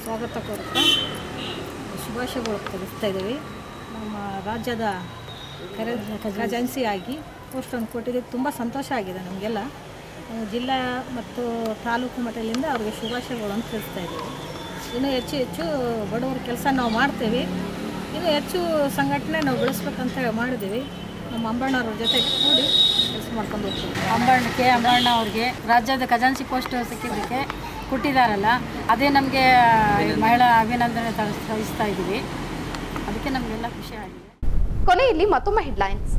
Speaker 18: ಸ್ವಾಗತ ಕೋರುತ್ತಾ ಶುಭಾಶಯಗಳು ತಿಳಿಸ್ತಾ ಇದ್ದೀವಿ. ನಮ್ಮ ರಾಜ್ಯದ ಖಜಾನ್ಸಿಯಾಗಿ ಪೋಸ್ಟನ್ನು ಕೊಟ್ಟಿದ್ದಕ್ಕೆ ತುಂಬ ಸಂತೋಷ ಆಗಿದೆ ನಮಗೆಲ್ಲ. ಜಿಲ್ಲಾ ಮತ್ತು ತಾಲೂಕು ಮಟ್ಟದಿಂದ ಅವ್ರಿಗೆ ಶುಭಾಶಯಗಳನ್ನು ತಿಳಿಸ್ತಾ ಇದ್ದೀವಿ. ಇನ್ನೂ ಹೆಚ್ಚು ಬಡವರ ಕೆಲಸ ನಾವು ಮಾಡ್ತೇವೆ. ಇನ್ನೂ ಹೆಚ್ಚು ಸಂಘಟನೆ ನಾವು ಬೆಳೆಸ್ಬೇಕಂತ ಮಾಡಿದ್ದೀವಿ. ನಮ್ಮ ಅಂಬಣ್ಣವ್ರ ಜೊತೆ ಕೂಡಿ ಕೆಲಸ ಮಾಡ್ಕೊಂಡು ಹೋಗ್ತೀವಿ.
Speaker 19: ಅಂಬಣ್ಣ ಅವ್ರಿಗೆ ರಾಜ್ಯದ ಖಜಾನ್ಸಿ ಪೋಸ್ಟ್ ಸಿಕ್ಕಿದ್ದಕ್ಕೆ ಕೊಟ್ಟಿದ್ದಾರಲ್ಲ, ಅದೇ ನಮಗೆ ಮಹಿಳಾ ಅಭಿನಂದನೆ ಸಲ್ಲಿಸ್ತಾ ಇದ್ದೀವಿ. ಅದಕ್ಕೆ ನಮಗೆಲ್ಲ ಖುಷಿ ಆಗಿದೆ.
Speaker 1: ಕೊನೆಯಲ್ಲಿ ಮತ್ತೊಮ್ಮೆ ಹೆಡ್ಲೈನ್ಸ್.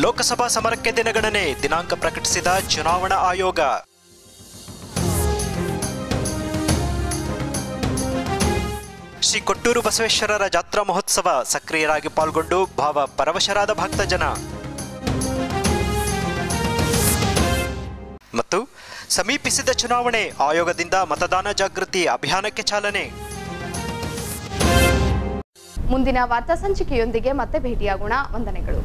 Speaker 2: ಲೋಕಸಭಾ ಸಮರಕ್ಕೆ ದಿನಗಣನೆ, ದಿನಾಂಕ ಪ್ರಕಟಿಸಿದ ಚುನಾವಣಾ ಆಯೋಗ. ಶ್ರೀ ಕೊಟ್ಟೂರು ಬಸವೇಶ್ವರರ ಜಾತ್ರಾ ಮಹೋತ್ಸವ, ಸಕ್ರಿಯರಾಗಿ ಪಾಲ್ಗೊಂಡು ಭಾವ ಪರವಶರಾದ ಭಕ್ತಜನ. ಮತ್ತು ಸಮೀಪಿಸಿದ ಚುನಾವಣೆ, ಆಯೋಗದಿಂದ ಮತದಾನ ಜಾಗೃತಿ ಅಭಿಯಾನಕ್ಕೆ ಚಾಲನೆ.
Speaker 1: ಮುಂದಿನ ವಾರ್ತಾ ಸಂಚಿಕೆಯೊಂದಿಗೆ ಮತ್ತೆ ಭೇಟಿಯಾಗೋಣ. ವಂದನೆಗಳು.